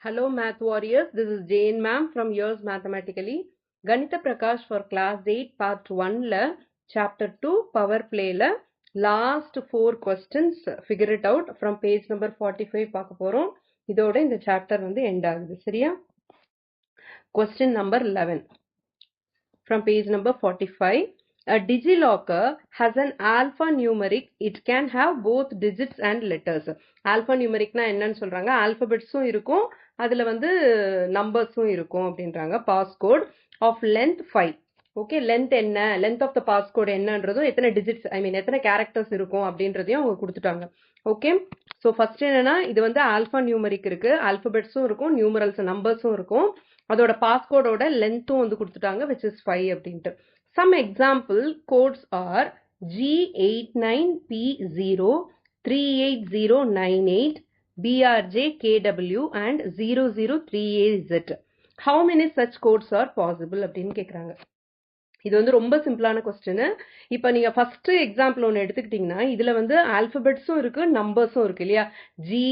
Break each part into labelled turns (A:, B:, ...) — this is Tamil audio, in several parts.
A: Hello Math Warriors, this is Jane ma'am from Yours Mathematically. Ganitha Prakash for class 8 part 1 la chapter 2 power play la last 4 questions figure it out from page number 45 பார்க்க போறோம். இதோட இந்த chapter வந்து end ஆகுது சரியா? Question number 11 from page number 45. A DigiLocker has an alphanumeric. It can have both digits and letters. Alphanumeric na என்னன்னு சொல்றாங்க? Alphabetsum இருக்கும், அதுல வந்து நம்பர்ஸும் இருக்கும் அப்படின்றாங்க. Passcode of length 5. Okay, length என்ன, லென்த் ஆஃப் த பாஸ்கோட் என்னன்றதும் எத்தனை டிஜிட்ஸ் எத்தனை கேரக்டர்ஸ் இருக்கும் அப்படின்றதையும் அவங்க கொடுத்துட்டாங்க. ஓகே, ஸோ ஃபர்ஸ்ட் என்னன்னா இது வந்து ஆல்ஃபா நியூமரிக் இருக்கு, ஆல்பபெட்ஸும் இருக்கும், நியூமரல்ஸ் நம்பர்ஸும் இருக்கும், அதோட பாஸ்கோடோட லென்த்தும் வந்து கொடுத்துட்டாங்க which is 5 அப்படின்ட்டு. Some example codes are G89P0, 38098, BRJKW and 003AZ. How many such codes are possible அப்படின்னு கேக்குறாங்க. இது வந்து ரொம்ப சிம்பிளான கொஸ்டின். இப்போ நீங்க ஃபர்ஸ்ட் எக்ஸாம்பிள் ஒன்று எடுத்துக்கிட்டீங்கன்னா இதுல வந்து ஆல்பபெட்ஸும் இருக்கு, நம்பர்ஸும் இருக்கு இல்லையா? ஜி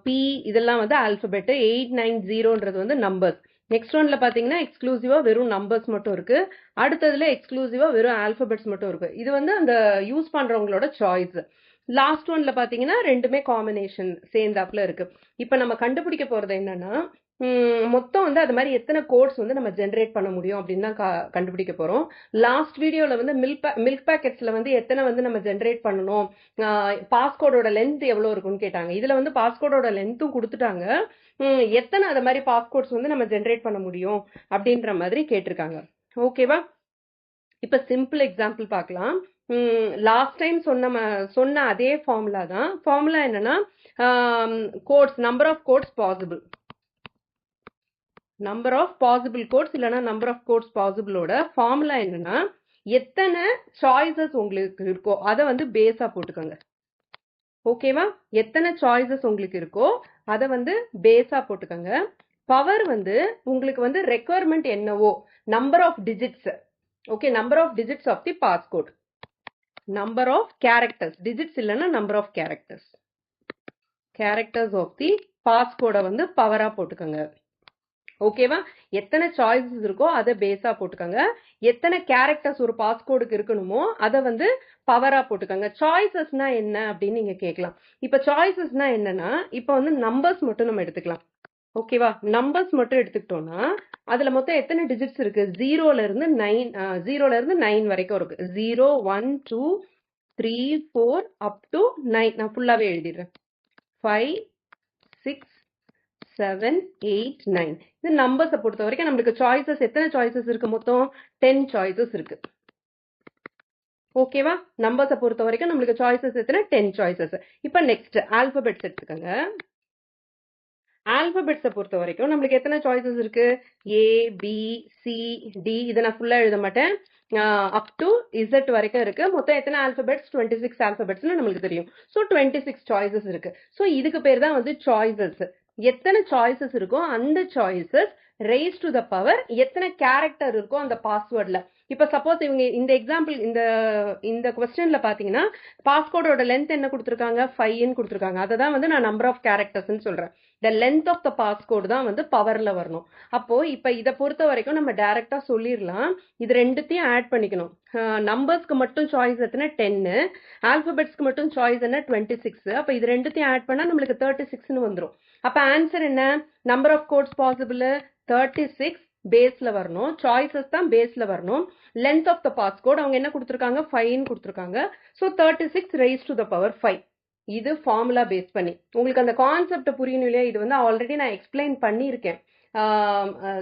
A: பி இதெல்லாம் வந்து ஆல்பபெட், 890ன்றது வந்து நம்பர்ஸ். நெக்ஸ்ட் ஒன்ல பாத்தீங்கன்னா எக்ஸ்க்ளூசிவா வெறும் நம்பர்ஸ் மட்டும் இருக்கு, அடுத்ததுல எக்ஸ்க்ளூசிவா வெறும் ஆல்பபெட்ஸ் மட்டும் இருக்கு. இது வந்து அந்த யூஸ் பண்றவங்களோட சாய்ஸ். லாஸ்ட் ஒன்ல பாத்தீங்கன்னா ரெண்டுமே காம்பினேஷன் சேர்ந்தாப்புல இருக்கு. இப்ப நம்ம கண்டுபிடிக்க போறது என்னன்னா மொத்தம் வந்து அது மாதிரி எத்தனை கோட்ஸ் வந்து நம்ம ஜென்ரேட் பண்ண முடியும் அப்படின்னு தான் கண்டுபிடிக்க போறோம். லாஸ்ட் வீடியோல வந்து மில்க் பேக்கெட்ஸ்ல வந்து எத்தனை வந்து நம்ம ஜென்ரேட் பண்ணணும், பாஸ்கோடோட லென்த் எவ்வளவு இருக்குன்னு கேட்டாங்க. இதுல வந்து பாஸ்கோடோட லென்த்தும் கொடுத்துட்டாங்க, எத்தனை அது மாதிரி பாஸ்கோட்ஸ் வந்து நம்ம ஜென்ரேட் பண்ண முடியும் அப்படின்ற மாதிரி கேட்டிருக்காங்க. ஓகேவா? இப்ப சிம்பிள் எக்ஸாம்பிள் பார்க்கலாம். லாஸ்ட் டைம் சொன்ன அதே ஃபார்முலா தான். ஃபார்முலா என்னன்னா codes, number of codes possible, number of possible codes இல்லைன்னா நம்பர் ஆஃப் கோட்ஸ் பாசிபிளோட ஃபார்முலா என்னன்னா எத்தனை சாய்ஸஸ் உங்களுக்கு இருக்கோ அதை வந்து பேஸா போட்டுக்கோங்க. ஓகேவா? எத்தனை சாய்ஸஸ் உங்களுக்கு இருக்கோ அதை வந்து பேஸா போட்டுக்கோங்க. பவர் வந்து உங்களுக்கு வந்து ரெக்குவயர்மெண்ட் என்னவோ, number of digits. Okay, number of digits of the passcode, number of characters, digits இல்லைன்னா number of characters, characters of the பாஸ்கோட வந்து பவரா போட்டுக்கோங்க. ஓகேவா? எத்தனை சாய்ஸஸ் இருக்கோ அதை பேஸா போட்டுக்கோங்க. எத்தனை கேரக்டர்ஸ் ஒரு பாஸ்கோடுக்கு இருக்கணுமோ அதை வந்து பவரா போட்டுக்கோங்க. சாய்ஸஸ்னா என்ன அப்படின்னு நீங்க கேட்கலாம். இப்ப சாய்ஸஸ்னா என்னன்னா இப்ப வந்து நம்பர்ஸ் மட்டும் நம்ம எடுத்துக்கலாம். ஓகேவா? நம்பர்ஸ் மட்டும் எடுத்துக்கிட்டோம்னா அதுல மொத்தம் எத்தனை டிஜிட்ஸ் இருக்கு? 0ல இருந்து 9 வரைக்கும் இருக்கு. 0 1 2 3 4 up to 9. நான் ஃபுல்லாவே எழுதிடுறேன். 5 6 7 8 9. இந்த நம்பர்ஸை பொறுத்த வரைக்கும் நம்மளுக்கு சாய்ஸஸ் எத்தனை சாய்ஸஸ் இருக்கு? மொத்தம் 10 சாய்ஸஸ் இருக்கு. ஓகேவா? நம்பர்ஸை பொறுத்த வரைக்கும் நம்மளுக்கு சாய்ஸஸ் எத்தனை? 10 சாய்ஸஸ். இப்ப நெக்ஸ்ட் ஆல்பபெட்ஸ் எடுத்துக்கோங்க. ஆல்பபெட்ஸை பொறுத்த வரைக்கும் நம்மளுக்கு எத்தனை சாய்ஸஸ் இருக்கு? ஏ பி சி டி. இதை நான் ஃபுல்லா எழுத மாட்டேன், அப் டு இசட் வரைக்கும் இருக்கு. மொத்தம் எத்தனை ஆல்பபெட்ஸ்? 26 ஆல்பபெட்ஸ்னு நம்மளுக்கு தெரியும். ஸோ 26 சாய்ஸஸ் இருக்கு. ஸோ இதுக்கு பேர் தான் வந்து சாய்ஸஸ். எத்தனை சாய்ஸஸ் இருக்கோ அந்த choices raised to the power எத்தனை கேரக்டர் இருக்கோ அந்த பாஸ்வேர்ட்ல. இப்ப சப்போஸ் இவங்க இந்த எக்ஸாம்பிள் இந்த கொஸ்டின்ல பாத்தீங்கன்னா பாஸ்கோடோட லென்த் என்ன கொடுத்துருக்காங்க? 5ன்னு கொடுத்துருக்காங்க. அதை தான் வந்து நான் நம்பர் ஆஃப் கேரக்டர்ஸ்ன்னு சொல்றேன். the length of the passcode தான் வந்து பவர்ல வரணும். அப்போ இப்ப இதை பொறுத்த வரைக்கும் நம்ம டைரக்டா சொல்லிடலாம், இது ரெண்டுத்தையும் ஆட் பண்ணிக்கணும். நம்பர்ஸ்க்கு மட்டும் சாய்ஸ் எத்தனை? 10. ஆல்பபெட்ஸ்க்கு மட்டும் சாய்ஸ் என்ன? 26. அப்ப இது ரெண்டுத்தையும் ஆட் பண்ணா நம்மளுக்கு 36ன்னு வந்துடும். அப்ப ஆன்சர் என்ன? நம்பர் ஆஃப் கோட்ஸ் பாசிபிள் 36 பேஸ்ல வரணும், சாய்ஸஸ் தான் பேஸ்ல வரணும். லென்த் ஆஃப் த பாஸ்கோட் அவங்க என்ன கொடுத்துருக்காங்க? 5ன்னு கொடுத்துருக்காங்க. So 36 raised to the power 5. இது ஃபார்முலா பேஸ் பண்ணி உங்களுக்கு அந்த கான்செப்ட் புரியணும் இல்லையா? இது வந்து ஆல்ரெடி நான் எக்ஸ்பிளைன் பண்ணியிருக்கேன்.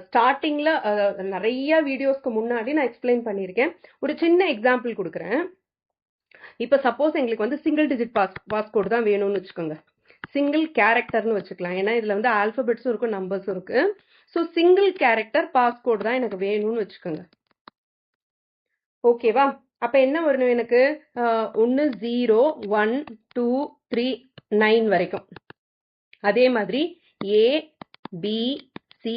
A: ஸ்டார்டிங்ல நிறைய வீடியோஸ்க்கு முன்னாடி நான் எக்ஸ்பிளைன் பண்ணியிருக்கேன். ஒரு சின்ன எக்ஸாம்பிள் கொடுக்குறேன். இப்ப சப்போஸ் எங்களுக்கு வந்து சிங்கிள் டிஜிட் பாஸ்கோட் தான் வேணும்னு வச்சுக்கோங்க, சிங்கிள் கேரக்டர்னு வச்சுக்கலாம். ஏன்னா இதுல வந்து ஆல்பபெட்ஸும் இருக்கும், நம்பர்ஸும் இருக்கு. ஸோ சிங்கிள் கேரக்டர் பாஸ்கோட் தான் எனக்கு வேணும்னு வச்சுக்கோங்க. ஓகேவா? அப்ப என்ன வரணும் எனக்கு? 1 0 1 2 3 9 வரைக்கும். அதே மாதிரி A B C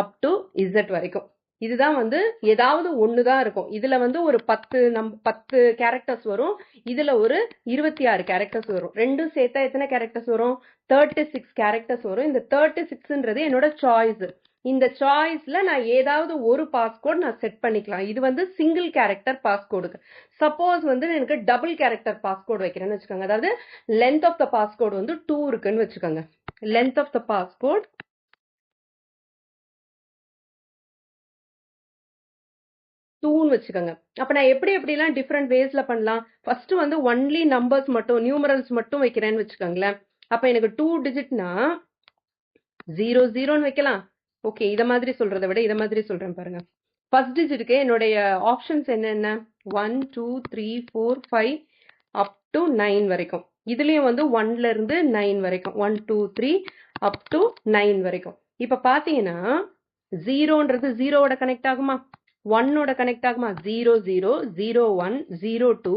A: up to Z வரைக்கும். இதுதான் வந்து ஏதாவது ஒன்று தான் இருக்கும். இதுல வந்து ஒரு 10 கேரக்டர்ஸ் வரும். இதுல ஒரு 26 கேரக்டர்ஸ் வரும். ரெண்டும் சேர்த்தா எத்தனை கேரக்டர்ஸ் வரும்? 36 கேரக்டர்ஸ் வரும். இந்த 36ன்றது என்னோட சாய்ஸ். இந்த சாய்ஸ்ல நான் ஏதாவது ஒரு பாஸ்கோட் நான் செட் பண்ணிக்கலாம். இது வந்து சிங்கிள் கேரக்டர் பாஸ்கோடுக்கு. சப்போஸ் வந்து எனக்கு டபுள் கேரக்டர் பாஸ்கோட் வைக்கிறேன்னு வச்சுக்கோங்க. அதாவது லென்த் ஆஃப் த பாஸ்கோட் வந்து 2 இருக்குன்னு வச்சுக்கோங்க. லென்த் ஆஃப் த பாஸ்கோட் 2ன்னு வச்சுக்கோங்க. அப்ப நான் எப்படிலாம் டிஃப்ரெண்ட் வேஸ்ல பண்ணலாம்? ஃபர்ஸ்ட் வந்து ஒன்லி நம்பர்ஸ் மட்டும், நியூமரல்ஸ் மட்டும் வைக்கிறேன்னு வச்சுக்கோங்களேன். அப்ப எனக்கு 2 டிஜிட்னா 0 0ன்னு வைக்கலாம். ஓகே, இத மாதிரி சொல்றதை விட இத மாதிரி சொல்றேன் பாருங்க. ஃபர்ஸ்ட் டிஜிட்டுக்கு என்னுடைய ஆப்ஷன்ஸ் என்னென்ன? 1 2 3 4 5 அப் டு 9 வரைக்கும். இதுலயும் வந்து 1ல இருந்து 9 வரைக்கும். 1 2 3 அப் டு 9 வரைக்கும். இப்ப பாத்தீங்கன்னா 0ன்றது 0வோட கனெக்ட் ஆகுமா? 1ஓட கனெக்ட் ஆகுமா? 0 0 0 1 0 2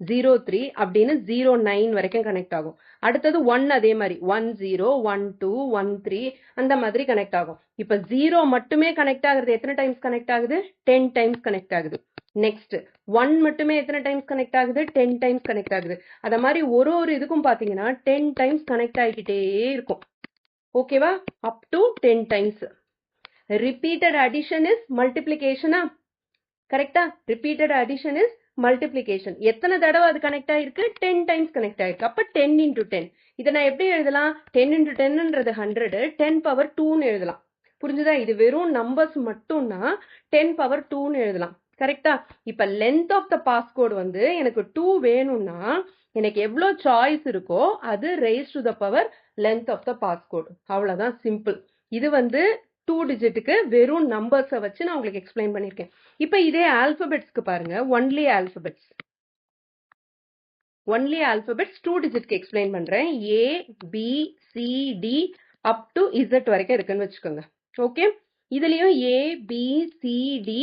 A: 0 3 அப்படின்னு 0 9 வரைக்கும் கனெக்ட் ஆகும். அடுத்தது 1 அதே மாதிரி 1 0 1 2 1 3 அந்த மாதிரி கனெக்ட் ஆகும். இப்ப 0 மட்டுமே கனெக்ட் ஆகுறது எத்தனை டைம்ஸ் கனெக்ட் ஆகுது? 10 டைம்ஸ் கனெக்ட் ஆகுது. நெக்ஸ்ட் 1 மட்டுமே எத்தனை டைம்ஸ் கனெக்ட் ஆகுது? 10 டைம்ஸ் கனெக்ட் ஆகுது. அத மாதிரி ஒரு இதுக்கும் பாத்தீங்கன்னா 10 டைம்ஸ் கனெக்ட் ஆகிக்கிட்டே இருக்கும். ஓகேவா? Up to 10 times. repeated addition is multiplication. கரெக்டா? repeated addition is multiplication. எத்தனை தடவை அது கனெக்ட் ஆயிருக்கு? 10 டைம்ஸ் கனெக்ட் ஆயிருக்கு. அப்ப 10 into 10. இதை நான் எப்படி எழுதலாம்? 10 into 10ன்றது 100, 10 power 2ன்னு எழுதலாம். புரிஞ்சுதா? இது வெறும் நம்பர்ஸ் மட்டும்னா 10 power 2ன்னு எழுதலாம். கரெக்டா? இப்ப லென்த் ஆஃப் த பாஸ்கோட் வந்து எனக்கு 2 வேணும்னா எனக்கு எவ்வளவு சாய்ஸ் இருக்கோ அது raised to the power length of the passcode. அவ்வளவுதான், சிம்பிள். இது வந்து 2 டிஜிட்டுக்கு வெறும் நம்பர்ஸை வச்சு நான் உங்களுக்கு எக்ஸ்பிளைன் பண்ணியிருக்கேன். இப்போ இதே ஆல்பபெட்ஸ்க்கு பாருங்க. ஒன்லி ஆல்பபெட்ஸ் 2 டிஜிட்க்கு எக்ஸ்பிளைன் பண்றேன். A B C D up to Z வரைக்கும் இருக்குன்னு வச்சுக்கோங்க. ஓகே, இதுலயும் A B C D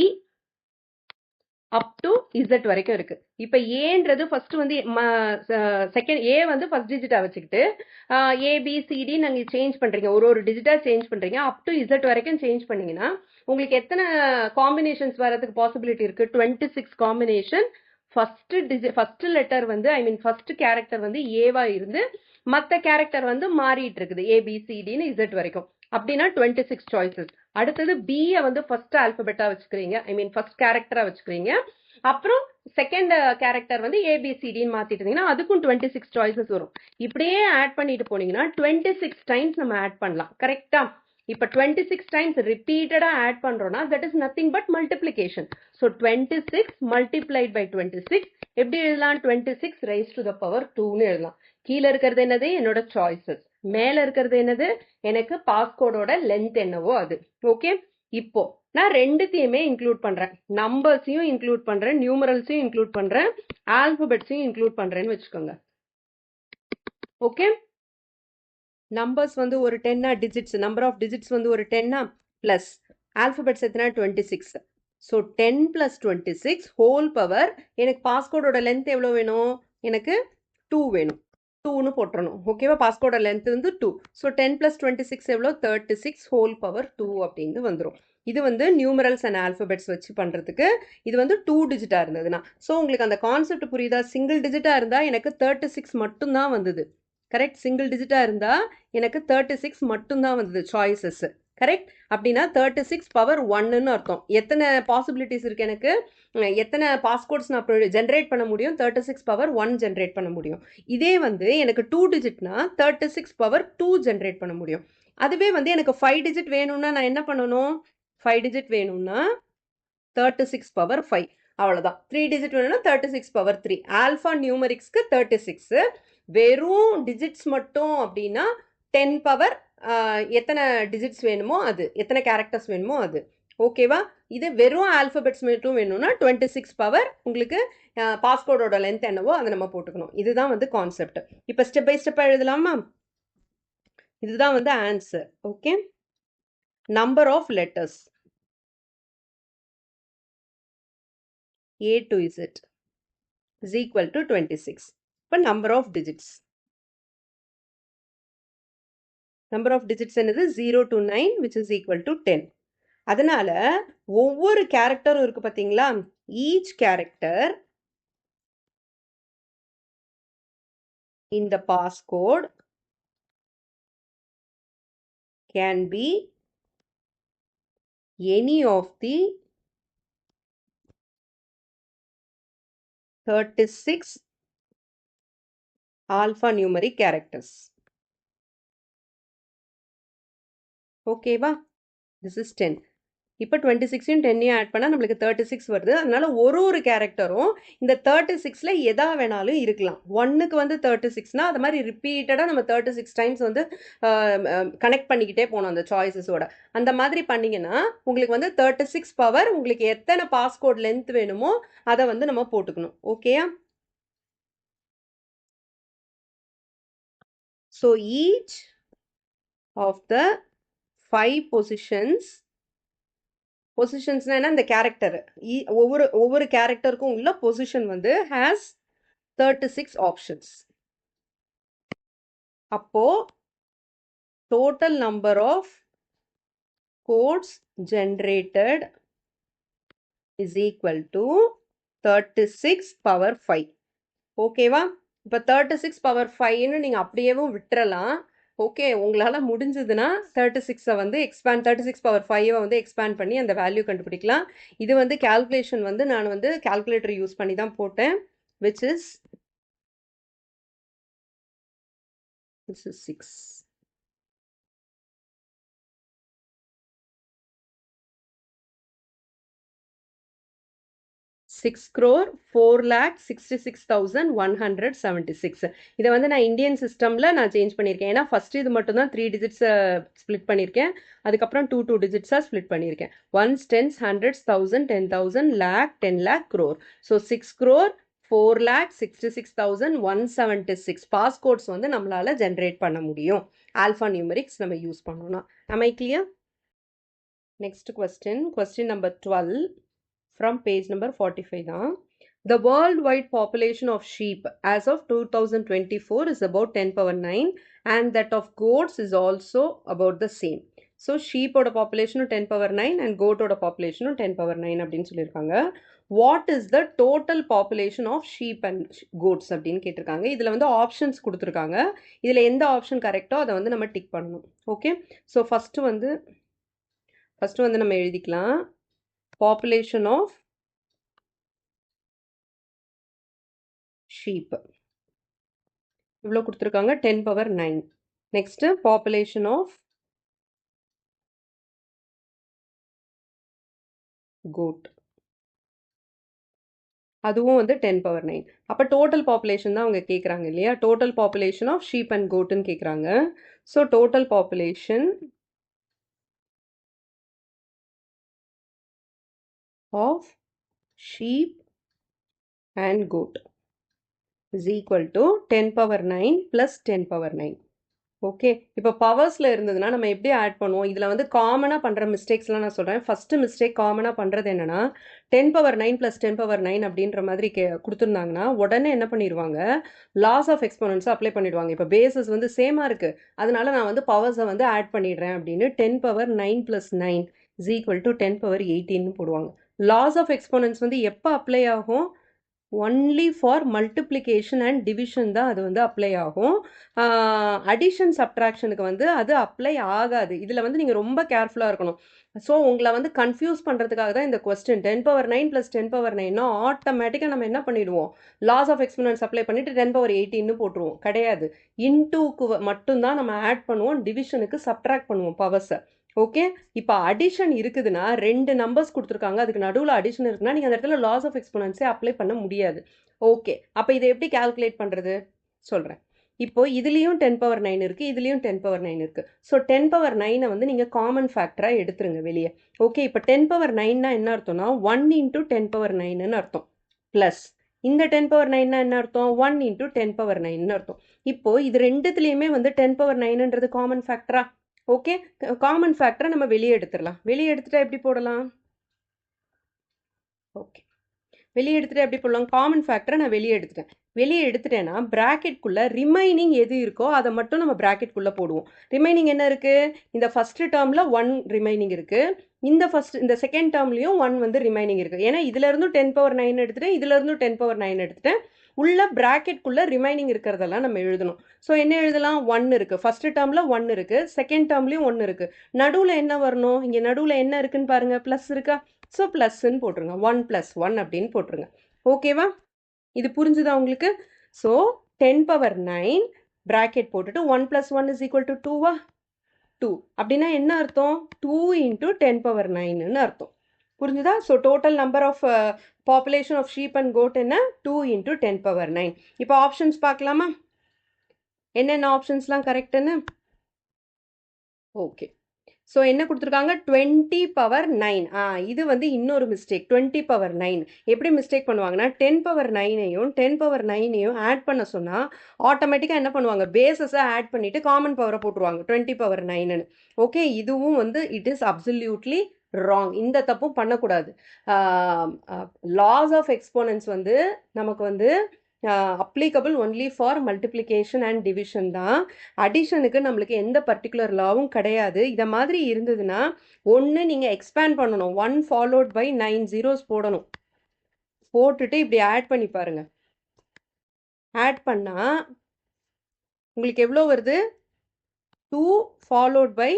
A: up to Z வரைக்கும் இருக்கு. இப்ப ஏன்றது ஃபர்ஸ்ட் வந்து செகண்ட் ஏ வந்து ஃபர்ஸ்ட் டிஜிட்டா வச்சுக்கிட்டு ஏபிசிடி நாங்க சேஞ்ச் பண்றீங்க, ஒரு டிஜிட்டா சேஞ்ச் பண்றீங்க. அப் டு இசட் வரைக்கும் சேஞ்ச் பண்ணீங்கன்னா உங்களுக்கு எத்தனை காம்பினேஷன்ஸ் வரதுக்கு பாசிபிலிட்டி இருக்கு? 26 காம்பினேஷன். ஃபர்ஸ்ட் லெட்டர் வந்து ஃபர்ஸ்ட் கேரக்டர் வந்து ஏவா இருந்து மத்த கேரக்டர் வந்து மாறிட்டு இருக்குது ஏபிசிடின்னு இசட் வரைக்கும். அப்படின்னா 26 சாய்ஸஸ். அடுத்தது பி வந்து ஃபர்ஸ்ட் ஆல்பபெட்டா வச்சுக்கிறீங்க, ஃபர்ஸ்ட் கேரக்டரா வச்சுக்கிறீங்க. அப்புறம் செகண்ட் கேரக்டர் வந்து ஏபிசிடின்னு மாத்திட்டு இருந்தீங்கன்னா அதுக்கும் 26 சாய்ஸஸ் வரும். இப்படியே ஆட் பண்ணிட்டு போனீங்கன்னா 26 டைம்ஸ் நம்ம ஆட் பண்ணலாம். கரெக்டா? இப்ப 26 டைம்ஸ் ரிப்பீட்டடா ஆட் பண்றோம்னா that is nothing but multiplication. So 26 multiplied by 26 எப்படி எழுதலாம்? 26 raised to the power 2ன்னு எழுதலாம். கீழே இருக்கிறது என்னது? என்னோட சாய்ஸஸ். மேல இருக்கிறது என்னது? எனக்கு பாஸ்கோடோட லென்த் என்னவோ அது. ஓகே, இப்போ நான் ரெண்டுத்தையுமே இன்க்ளூட் பண்றேன். நம்பர்ஸையும் இன்க்ளூட் பண்றேன், நியூமரல்ஸையும் இன்க்ளூட் பண்றேன், ஆல்பபெட்ஸையும் இன்க்ளூட் பண்றேன்னு வச்சுக்கோங்க. ஓகே, நம்பர்ஸ் வந்து ஒரு 10 டிஜிட்ஸ், நம்பர் ஆஃப் டிஜிட்ஸ் வந்து ஒரு 10 பிளஸ் ஆல்பபெட்ஸ் எத்தனை? 26. So 10 plus 26 whole power. எனக்கு பாஸ்கோடோட லென்த் எவ்வளோ வேணும்? எனக்கு 2 வேணும். 2ன்னு போட்டுறணும். ஓகேவா? பாஸ்கோட லென்த் வந்து 2. ஸோ 10 பிளஸ் 26 எவ்வளோ? 36 ஹோல் பவர் 2 அப்படின்னு வந்துடும். இது வந்து நியூமரல்ஸ் அண்ட் ஆல்பபெட்ஸ் வச்சு பண்றதுக்கு. இது வந்து 2 டிஜிட்டா இருந்ததுன்னா. ஸோ உங்களுக்கு அந்த கான்செப்ட் புரியுதா? சிங்கிள் டிஜிட்டா இருந்தா எனக்கு 36 மட்டும்தான் வந்தது. கரெக்ட்? சிங்கிள் டிஜிட்டா இருந்தா எனக்கு 36 மட்டும்தான் வந்தது சாய்ஸஸ். கரெக்ட்? அப்படின்னா 36 பவர் 1ன்னு அர்த்தம். எத்தனை பாசிபிலிட்டிஸ் இருக்கு எனக்கு? எத்தனை பாஸ்கோட்ஸ் நான் ஜென்ரேட் பண்ண முடியும்? 36 பவர் 1 ஜென்ரேட் பண்ண முடியும். இதே வந்து எனக்கு 2 டிஜிட்னா 36 பவர் 2 ஜென்ரேட் பண்ண முடியும். அதுவே வந்து எனக்கு 5 டிஜிட் வேணும்னா நான் என்ன பண்ணணும்? 5 டிஜிட் வேணும்னா 36 பவர் 5. அவ்வளவுதான். 3 டிஜிட் வேணும்னா 36 பவர் 3. ஆல்பா நியூமரிக்ஸ்க்கு 36. வெறும் டிஜிட்ஸ் மட்டும் அப்படின்னா 10 பவர் எத்தனை டிஜிட்ஸ் வேணுமோ அது, எத்தனை கேரக்டர்ஸ் வேணுமோ அது. ஓகேவா? இது வெறும் ஆல்பபெட்ஸ் மட்டும் வேணும்னா 26 பவர் உங்களுக்கு பாஸ்கோடோட லென்த் என்னவோ அதை நம்ம போட்டுக்கணும். இதுதான் வந்து கான்செப்ட். இப்போ ஸ்டெப் பை ஸ்டெப்பா எழுதலாமா? இதுதான் வந்து answer. Okay, number of letters A to Z is equal to 26. இப்போ number of digits. Number of digits என்னது? 0 to 9 which is equal to 10. அதனால ஒவ்வொரு கேரக்டரும் இருக்கு பாத்தீங்களா, each character in the passcode can be any of the 36 alphanumeric characters. ஓகேவா? this is 10. இப்போ 26யும் 10யும் ஆட் பண்ணால் நம்மளுக்கு 36 வருது. அதனால ஒரு கேரக்டரும் இந்த 36ல எதா வேணாலும் இருக்கலாம். 1க்கு வந்து 36னா அது மாதிரி ரிப்பீட்டடாக நம்ம 36 டைம்ஸ் வந்து கனெக்ட் பண்ணிக்கிட்டே போகணும் அந்த சாய்ஸஸோட. அந்த மாதிரி பண்ணிங்கன்னா உங்களுக்கு வந்து 36 பவர் உங்களுக்கு எத்தனை பாஸ்கோட் லென்த் வேணுமோ அதை வந்து நம்ம போட்டுக்கணும். ஓகேயா? ஸோ ஈச் ஆஃப் த 5 பொசிஷன்ஸ்னா என்ன, இந்த கேரக்டர் ஒவ்வொரு கேரக்டருக்கும் உள்ள பொசிஷன் வந்து ஹேஸ் 36 ஆப்ஷன்ஸ். அப்போ total number of codes generated is equal to 36 power 5. ஓகேவா? இப்போ 36 பவர் 5ன்னு நீங்கள் அப்படியேவும் விட்டுறலாம். ஓகே, உங்களால் முடிஞ்சதுன்னா 36 வந்து 36 பவர் 5 வந்து எக்ஸ்பேண்ட் பண்ணி அந்த வேல்யூ கண்டுபிடிக்கலாம். இது வந்து கால்குலேஷன் வந்து நான் வந்து கால்குலேட்டர் யூஸ் பண்ணி தான் போட்டேன். which is 6. 6,04,66,176. இதை வந்து நான் இந்தியன் சிஸ்டமில் நான் சேஞ்ச் பண்ணியிருக்கேன். ஏன்னா ஃபஸ்ட்டு இது மட்டும் தான் 3 டிஜிட்ஸை ஸ்ப்ளிட் பண்ணியிருக்கேன். அதுக்கப்புறம் 2 டிஜிட்ஸாக ஸ்ப்ளிட் பண்ணியிருக்கேன். 1s, 10s, 100s, 1000, 10,000, lakh, 10 lakh, crore. So 6,04,66,176 பாஸ்கோட்ஸ் வந்து நம்மளால் ஜென்ரேட் பண்ண முடியும் ஆல்ஃபா நியூமெரிக்ஸ் நம்ம யூஸ் பண்ணோம்னா. am I clear? Next question number 12 from page number 45 தான். The worldwide population of sheep as of 2024 is about 10 power 9 and that of goats is also about the same. So sheep oda population 10 power 9 and goat oda population 10 power 9 அப்படினு சொல்லிருக்காங்க. What is the total population of sheep and goats அப்படினு கேட்டிருக்காங்க. இதுல வந்து ஆப்ஷன்ஸ் கொடுத்திருக்காங்க. இதுல எந்த ஆப்ஷன் கரெக்ட்டோ அதை வந்து நம்ம டிக் பண்ணணும். ஓகே, ஸோ ஃபர்ஸ்ட் வந்து நம்ம எழுதிக்கலாம். population of sheep இவ்வளோ கொடுத்துருக்காங்க, 10 power 9. next population of goat, அதுவும் வந்து 10 power 9. அப்போ டோட்டல் பாப்புலேஷன் தான் அவங்க கேட்குறாங்க இல்லையா? Total population of sheep and கோட்டுன்னு கேட்குறாங்க. So total population of sheep and goat is equal to 10 power 9 plus 10 power 9. Okay, இப்போ பவர்ஸில் இருந்ததுன்னா நம்ம எப்படி ஆட் பண்ணுவோம்? இதில் வந்து காமனாக பண்ணுற மிஸ்டேக்ஸ்லாம் நான் சொல்கிறேன். ஃபஸ்ட்டு மிஸ்டேக் காமனாக பண்ணுறது என்னென்னா 10 power 9 plus 10 power 9 அப்படின்ற மாதிரி கொடுத்துருந்தாங்கன்னா உடனே என்ன பண்ணிடுவாங்க, லாஸ் ஆஃப் எக்ஸ்போனன்ஸை அப்ளை பண்ணிடுவாங்க. இப்போ பேசஸ் வந்து சேமாக இருக்குது, அதனால நான் வந்து பவர்ஸை வந்து ஆட் பண்ணிடுறேன் அப்படின்னு 10 power 9 plus 9 is equal to 10 power 18 போடுவாங்க. லாஸ் ஆஃப் எக்ஸ்போனன்ஸ் வந்து எப்போ அப்ளை ஆகும்? Only for multiplication and division தான் அது வந்து அப்ளை ஆகும். அடிஷன் சப்ட்ராக்ஷனுக்கு வந்து அது அப்ளை ஆகாது. இதில் வந்து நீங்கள் ரொம்ப கேர்ஃபுல்லாக இருக்கணும். ஸோ உங்களை வந்து கன்ஃபியூஸ் பண்ணுறதுக்காக தான் இந்த கொஸ்டின். 10 power 9 plus 10 power 9 ஆட்டோமேட்டிக்காக நம்ம என்ன பண்ணிடுவோம், லாஸ் ஆஃப் எக்ஸ்போனன்ஸ் அப்ளை பண்ணிவிட்டு 10 power 18 போட்டுருவோம். கிடையாது, இன்டூக்கு மட்டும்தான் நம்ம ஆட் பண்ணுவோம், டிவிஷனுக்கு சப்ட்ராக்ட் பண்ணுவோம் பவர்ஸை. ஓகே, இப்போ அடிஷன் இருக்குதுன்னா 2 நம்பர்ஸ் கொடுத்துருக்காங்க, அதுக்கு நடுவில் அடிஷன் இருக்குன்னா நீங்கள் அந்த இடத்துல லாஸ் ஆஃப் எக்ஸ்போனன்ஸே அப்ளை பண்ண முடியாது. ஓகே, அப்போ இதை எப்படி கால்குலேட் பண்ணுறது சொல்கிறேன். இப்போ இதுலேயும் 10 power 9 இருக்குது, இதுலேயும் 10 power 9 இருக்குது. ஸோ 10 power 9 வந்து நீங்கள் காமன் ஃபேக்டராக எடுத்துருங்க வெளியே. ஓகே, இப்போ 10 power 9னா என்ன அர்த்தம்னா 1 into 10 power 9ன்னு அர்த்தம். ப்ளஸ் இந்த 10 power 9னா என்ன அர்த்தம், 1 into 10 power 9ன்னு அர்த்தம். இப்போ இது ரெண்டுத்துலேயுமே வந்து 10 power 9ன்றது காமன் ஃபேக்டரா? ஓகே, காமன் ஃபேக்டரை நம்ம வெளியே எடுத்துடலாம். வெளியே எடுத்துட்டா எப்படி போடலாம்? ஓகே, வெளியே எடுத்துட்டு எப்படி போடலாம்? காமன் ஃபேக்டரை நான் வெளியே எடுத்துட்டேன். வெளியே எடுத்துட்டேன்னா பிராக்கெட்குள்ள ரிமைனிங் எது இருக்கோ அதை மட்டும் நம்ம பிராக்கெட்குள்ள போடுவோம். ரிமைனிங் என்ன இருக்கு? இந்த ஃபர்ஸ்ட் டேர்ம்ல 1 ரிமைனிங் இருக்கு. இந்த செகண்ட் டேர்ம்லயும் 1 வந்து ரிமைனிங் இருக்கு. ஏன்னா இதுல இருந்தும் 10⁻9 எடுத்துட்டேன், இதுல இருந்தும் 10⁻9 எடுத்துட்டேன். உள்ள பிராக்கெட்குள்ள ரிமைனிங் இருக்கிறதெல்லாம் நம்ம எழுதணும். ஸோ என்ன எழுதலாம்? 1 இருக்கு. ஃபர்ஸ்ட் டேர்ம்ல 1 இருக்கு, செகண்ட் டேர்ம்லயும் 1 இருக்கு. நடுவில் என்ன வரணும்? இங்க நடுவில் என்ன இருக்குன்னு பாருங்க, பிளஸ் இருக்கா? ஸோ பிளஸ்ன்னு போட்டுருங்க. 1 + 1 அப்படின்னு போட்டுருங்க. ஓகேவா? இது புரிஞ்சுதா உங்களுக்கு? ஸோ 10⁻9 பிராக்கெட் போட்டுட்டு 1 + 1 = 2வா? 2 அப்படின்னா என்ன அர்த்தம்? 2 × 10⁻9ன்னு அர்த்தம். புரிஞ்சுதா? So total number of population of sheep and goat என்ன? 2 × 10⁻9. இப்போ ஆப்ஷன்ஸ் பார்க்கலாமா? என்னென்ன ஆப்ஷன்ஸ்லாம் கரெக்டுன்னு? ஓகே. ஸோ என்ன கொடுத்துருக்காங்க? 20⁻9. இது வந்து இன்னொரு மிஸ்டேக். 20⁻9 எப்படி மிஸ்டேக் பண்ணுவாங்கன்னா 10⁻9ஐயும் 10⁻9ஐயும் ஆட் பண்ண சொன்னால் ஆட்டோமேட்டிக்காக என்ன பண்ணுவாங்க? பேசஸை ஆட் பண்ணிட்டு காமன் பவரை போட்டுருவாங்க 20⁻9ன்னு. ஓகே, இதுவும் வந்து இட் இஸ் அப்சல்யூட்லி ராங். இந்த தப்பும் பண்ணக்கூடாது. லாஸ் ஆஃப் எக்ஸ்போனன்ஸ் வந்து நமக்கு வந்து applicable only for multiplication and division தான். அடிஷனுக்கு நம்மளுக்கு எந்த பர்டிகுலர் லாவும் கிடையாது. இதை மாதிரி இருந்ததுன்னா ஒன்று நீங்கள் எக்ஸ்பேண்ட் பண்ணணும், 1 ஃபாலோட் பை 9 zeros போடணும். போட்டுட்டு இப்படி ஆட் பண்ணி பாருங்க. ஆட் பண்ணால் உங்களுக்கு எவ்வளோ வருது? 2 ஃபாலோட் பை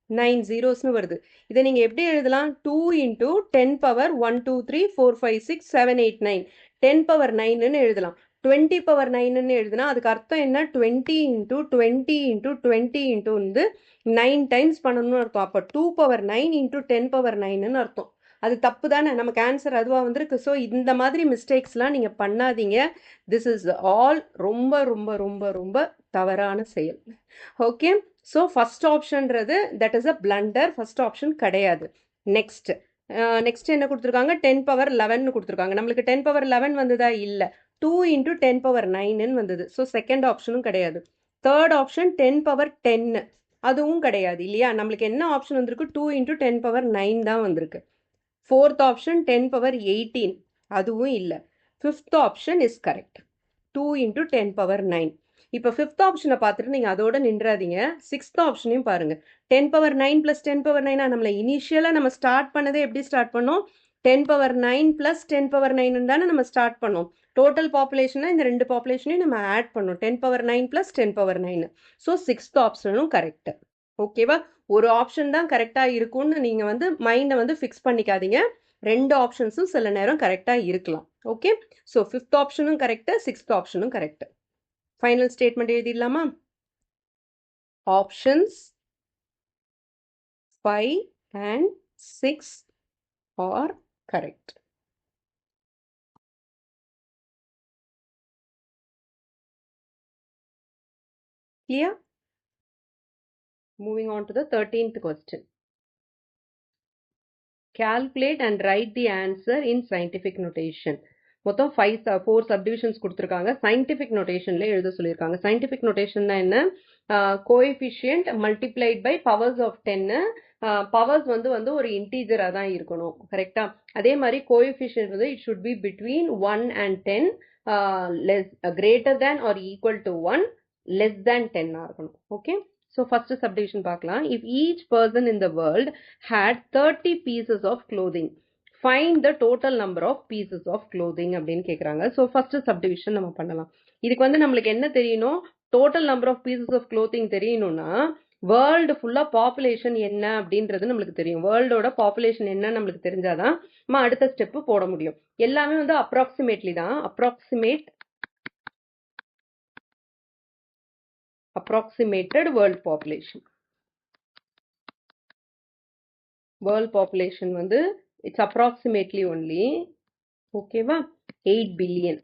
A: 9 zeros வருது. இதை நீங்கள் எப்படி எழுதலாம்? 2 × 10⁻1 2 3 4 5 6 7 8 9 10⁻9ன்னு எழுதலாம். 20⁻9ன்னு எழுதுனா அதுக்கு அர்த்தம் என்ன? 20 × 20 × 20 வந்து 9 டைம்ஸ் பண்ணணும்னு அர்த்தம். அப்போ 2⁻9 × 10⁻9ன்னு அர்த்தம். அது தப்பு தானே? நமக்கு ஆன்சர் அதுவாக வந்திருக்கு. ஸோ இந்த மாதிரி மிஸ்டேக்ஸ்லாம் நீங்கள் பண்ணாதீங்க. திஸ் இஸ் ஆல் ரொம்ப ரொம்ப ரொம்ப ரொம்ப தவறான செயல். ஓகே, ஸோ ஃபர்ஸ்ட் ஆப்ஷன்றது that is a blunder. First option கிடையாது. நெக்ஸ்ட் என்ன கொடுத்துருக்காங்க? 10⁻11 கொடுத்துருக்காங்க. நம்மளுக்கு 10⁻11 வந்ததா? இல்லை, 2 × 10⁻9ன்னு வந்தது. ஸோ செகண்ட் ஆப்ஷனும் கிடையாது. தேர்ட் ஆப்ஷன் 10⁻10 அதுவும் கிடையாது இல்லையா? நம்மளுக்கு என்ன ஆப்ஷன் வந்திருக்கு? 2 × 10⁻9 தான் வந்திருக்கு. ஃபோர்த் ஆப்ஷன் 10⁻18 அதுவும் இல்லை. Fifth option is correct, 2 × 10⁻9. இப்போ ஃபிஃப்த் ஆப்ஷனை பார்த்துட்டு நீங்கள் அதோட நின்றாதீங்க. சிக்ஸ்த் ஆப்ஷனையும் பாருங்கள். 10⁻9 + 10⁻9 நம்மளை இனிஷியலாக நம்ம ஸ்டார்ட் பண்ணதே எப்படி ஸ்டார்ட் பண்ணோம்? 10⁻9 + 10⁻9 தானே நம்ம ஸ்டார்ட் பண்ணோம். டோட்டல் பாப்புலேஷனா இந்த ரெண்டு பாப்புலேஷனையும் நம்ம ஆட் பண்ணோம். 10⁻9 + 10⁻9. ஸோ சிக்ஸ்த் ஆப்ஷனும் கரெக்ட். ஓகேவா? ஒரு ஆப்ஷன் தான் கரெக்டாக இருக்கும்னு நீங்கள் வந்து மைண்டை வந்து ஃபிக்ஸ் பண்ணிக்காதீங்க. ரெண்டு ஆப்ஷன்ஸும் சில நேரம் கரெக்டாக இருக்கலாம். ஓகே, ஸோ ஃபிஃப்த் ஆப்ஷனும் கரெக்டு, சிக்ஸ்த் ஆப்ஷனும் கரெக்டு. ஃபைனல் ஸ்டேட்மெண்ட் எழுதிடலாமா? Options 5 and 6 are correct. Clear? Moving on to the 13th question. Calculate and write the answer in scientific notation. மொத்தம் 4 subdivisions கொடுத்துருக்காங்க. சயின்டிஃபிக் நோட்டேஷன்ல எழுத சொல்லியிருக்காங்க. சயின்டிஃபிக் நோட்டேஷன்னா என்ன? Coefficient multiplied by powers of 10. Powers வந்து ஒரு இன்டீஜராக தான் இருக்கணும். கரெக்டா? அதே மாதிரி கோஎஃபிஷியன்ட் வந்து it should be between 1 and 10, greater than or equal to 1, less than 10 இருக்கணும். ஓகே, so first subdivision பார்க்கலாம். If each person in the world had 30 pieces of clothing, find the total number of pieces of clothing அப்படின்னு கேட்குறாங்க. ஸோ ஃபர்ஸ்ட் சப்டிவிஷன் நம்ம பண்ணலாம். இதுக்கு வந்து நம்மளுக்கு என்ன தெரியணும்? Total number of pieces of clothing தெரியணும்னா வேர்ல்டு ஃபுல்லாக பாப்புலேஷன் என்ன அப்படின்றது நம்மளுக்கு தெரியும். வேர்ல்டோட பாப்புலேஷன் என்ன நம்மளுக்கு தெரிஞ்சாதான் நம்ம அடுத்த ஸ்டெப்பு போட முடியும். எல்லாமே வந்து அப்ராக்சிமேட்லி தான். approximated world population. World population வந்து it's approximately only, ஓகேவா? 8 billion.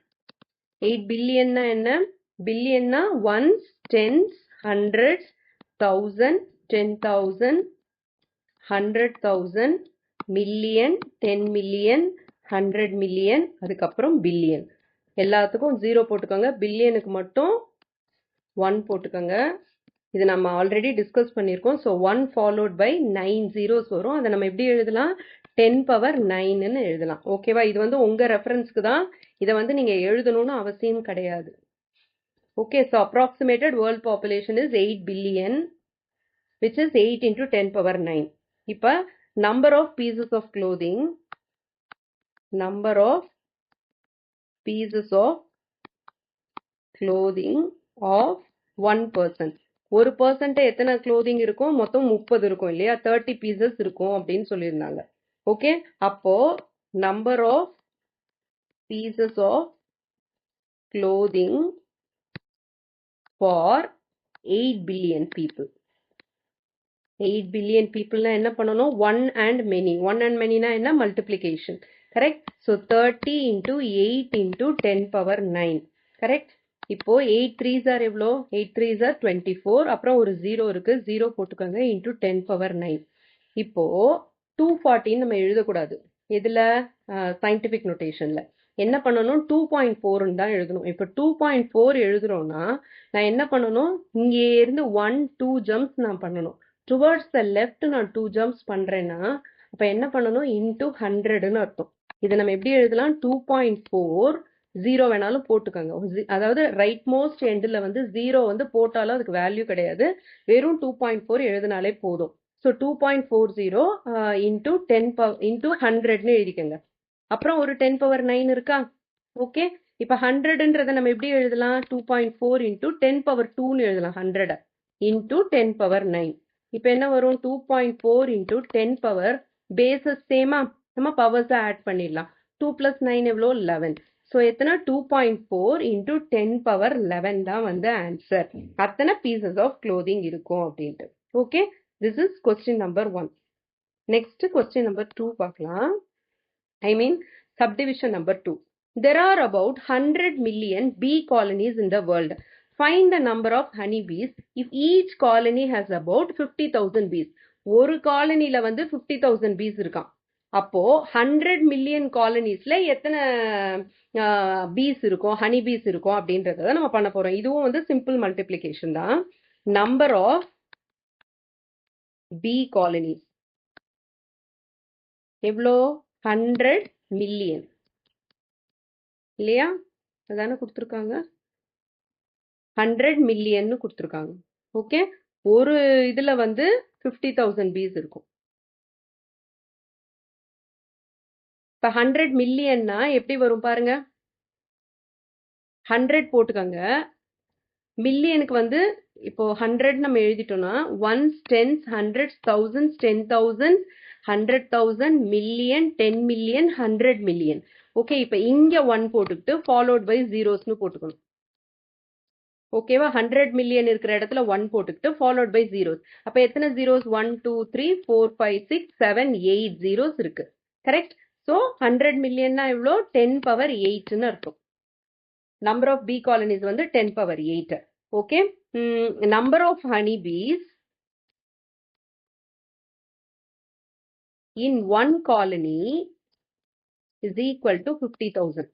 A: 8 billion என்ன? பில்லியன்னா ones, tens, hundreds, 1000, 10,000, 100,000, million, 10 million, 100 million, அதுக்கப்புறம் பில்லியன். எல்லாத்துக்கும் 0 போட்டுக்கோங்க. பில்லியனுக்கு மட்டும் 1 போட்டுக்கோங்க. இது நம்ம ஆல்ரெடி டிஸ்கஸ் பண்ணியிருக்கோம். ஸோ 1 ஃபாலோட் பை 9 zeros வரும். அதை நம்ம எப்படி எழுதலாம்? 10 பவர் 9ன்னு எழுதலாம். ஓகேவா? இது வந்து உங்க ரெஃபரன்ஸ்க்கு தான். இதை வந்து நீங்க எழுதணும்னு அவசியம் கிடையாது. Okay, so approximated world population is 8 billion, which is 8 into 10 power 9. இப்ப number of pieces of clothing of one person. ஒரு பர்சன்ட் எத்தனை clothing இருக்கும்? மொத்தம் 30 இருக்கும் இல்லையா? 30 pieces இருக்கும் அப்படின்னு சொல்லியிருந்தாங்க. ஓகே, அப்போ number of pieces of clothing for 8 billion people. 8 billion people என்ன பண்ணணும்? 1 and many. 1 and many என்ன? Multiplication. Correct? So 30 into 8 into 10 power 9. Correct? இப்போ 8 3s are எவ்வளோ? 8 3s are 24. அப்புறம் ஒரு 0 இருக்கு. 0 போட்டுக்கோங்க into 10 power 9. இப்போ 240 நம்ம எழுதக்கூடாது. எதுல? scientific notationல. என்ன பண்ணணும்? 2.4 தான் எழுதணும். இப்போ 2.4 எழுதுறோம்னா நான் என்ன பண்ணணும்? இங்கே இருந்து 1 2 jumps நான் பண்ணணும். டுவர்ட்ஸ் த லெஃப்ட் நான் 2 ஜம்ப்ஸ் பண்றேன்னா அப்ப என்ன பண்ணணும்? இன்டூ 100ன்னு அர்த்தம். இதை நம்ம எப்படி எழுதலாம்? 2.4 0 வேணாலும் போட்டுக்கோங்க. அதாவது ரைட் மோஸ்ட் எண்டில் வந்து 0 வந்து போட்டாலும் அதுக்கு வேல்யூ கிடையாது. வெறும் 2.4 எழுதினாலே போதும். ஸோ 2.40 இன்டூ 10 இன்டூ 100ன்னு எழுதிக்கோங்க. அப்புறம் ஒரு 10 பவர் 9 இருக்கா? ஓகே, இப்போ 100ன்றதை நம்ம எப்படி எழுதலாம்? 2.4 இன்டூ 10 பவர் 2ன்னு எழுதலாம். 100 இன்டூ 10 பவர் 9. இப்போ என்ன வரும்? 2.4 into 10 power பேசஸ் சேமா, நம்ம பவர்ஸை ஆட் பண்ணிடலாம். 2 plus 9 எவ்வளோ? 11. ஸோ எத்தனை? 2.4 into 10 power 11 தான் வந்து ஆன்சர். அத்தனை பீசஸ் ஆஃப் க்ளோதிங் இருக்கும் அப்படின்ட்டு. Okay, this is question number 1. Next question number 2 பார்க்கலாம். I mean subdivision number 2. There are about 100 million bee colonies in the world. Find the number of honeybees if each colony has about 50,000 bees. ஒரு காலனில வந்து 50,000 bees இருக்கான். அப்போ 100 million coloniesல எத்தனை bees இருக்கும், honey bees இருக்கும் அப்படின்றத நம்ம பண்ண போறோம். இதுவும் வந்து simple multiplication தான். Number of bee colonies எவ்வளோ? 100 million இல்லையா? அதானே கொடுத்துருக்காங்க. 100 மில்லியன் கொடுத்துருக்காங்க. ஓகே, ஒரு இதுல வந்து 50,000 பீஸ் இருக்கும். இப்ப 100 மில்லியன்னா எப்படி வரும் பாருங்க. 100 போட்டுக்கோங்க. மில்லியனுக்கு வந்து இப்போ 100 நம்ம எழுதிட்டோம்னா 1s 10s 100s 1000s 10,000 100,000 million 10 million 100 million. Okay, இப்ப இங்க 1 போட்டுக்கிட்டு ஃபாலோட் பை ஜீரோஸ்னு போட்டுக்கணும். ஓகேவா? 100 மில்லியன் இருக்கிற இடத்துல 1 போட்டுக்கிட்டு ஃபாலோட் பை ஜீரோஸ். அப்ப எத்தனை ஜீரோஸ்? 1 2 3 4 5 6 7 8 ஜீரோஸ் இருக்கு. கரெக்ட்? ஸோ 100 மில்லியன்னா எவ்வளோ? 10 பவர் 8ன்னு அர்த்தம். நம்பர் ஆஃப் பீ காலனிஸ் வந்து 10 power 8. Okay, number of honey bees in one colony is equal to 50,000.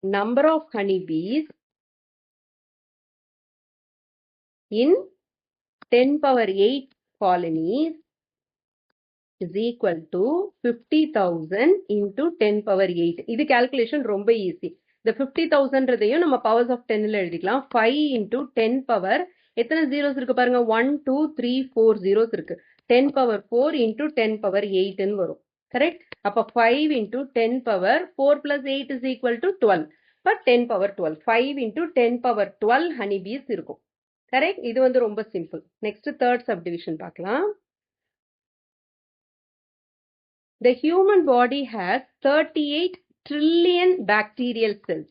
A: Number of honey bees in 10 power 8 colonies is equal to 50,000 into 10 power 8. இது calculation ரொம்ப easy. இந்த 50,000றதையும் நம்ம powers of 10ல எழுதிக்கலாம். 5 into 10 power எத்தனை zeros இருக்கு பாருங்க? 1 2 3 4 zeros இருக்கு. 10 power 4 into 10 power 8ன்னு வரும். கரெக்ட்? அப்ப 5 into 10 power 4 plus 8 is equal to 12. But 10 power 12. 5 into 10 power 12 honey bees இருக்கும். கரெக்ட்? இது வந்து ரொம்ப சிம்பிள். நெக்ஸ்ட் தேர்ட் சப்டிவிஷன் பார்க்கலாம். The human body has 38 trillion bacterial cells.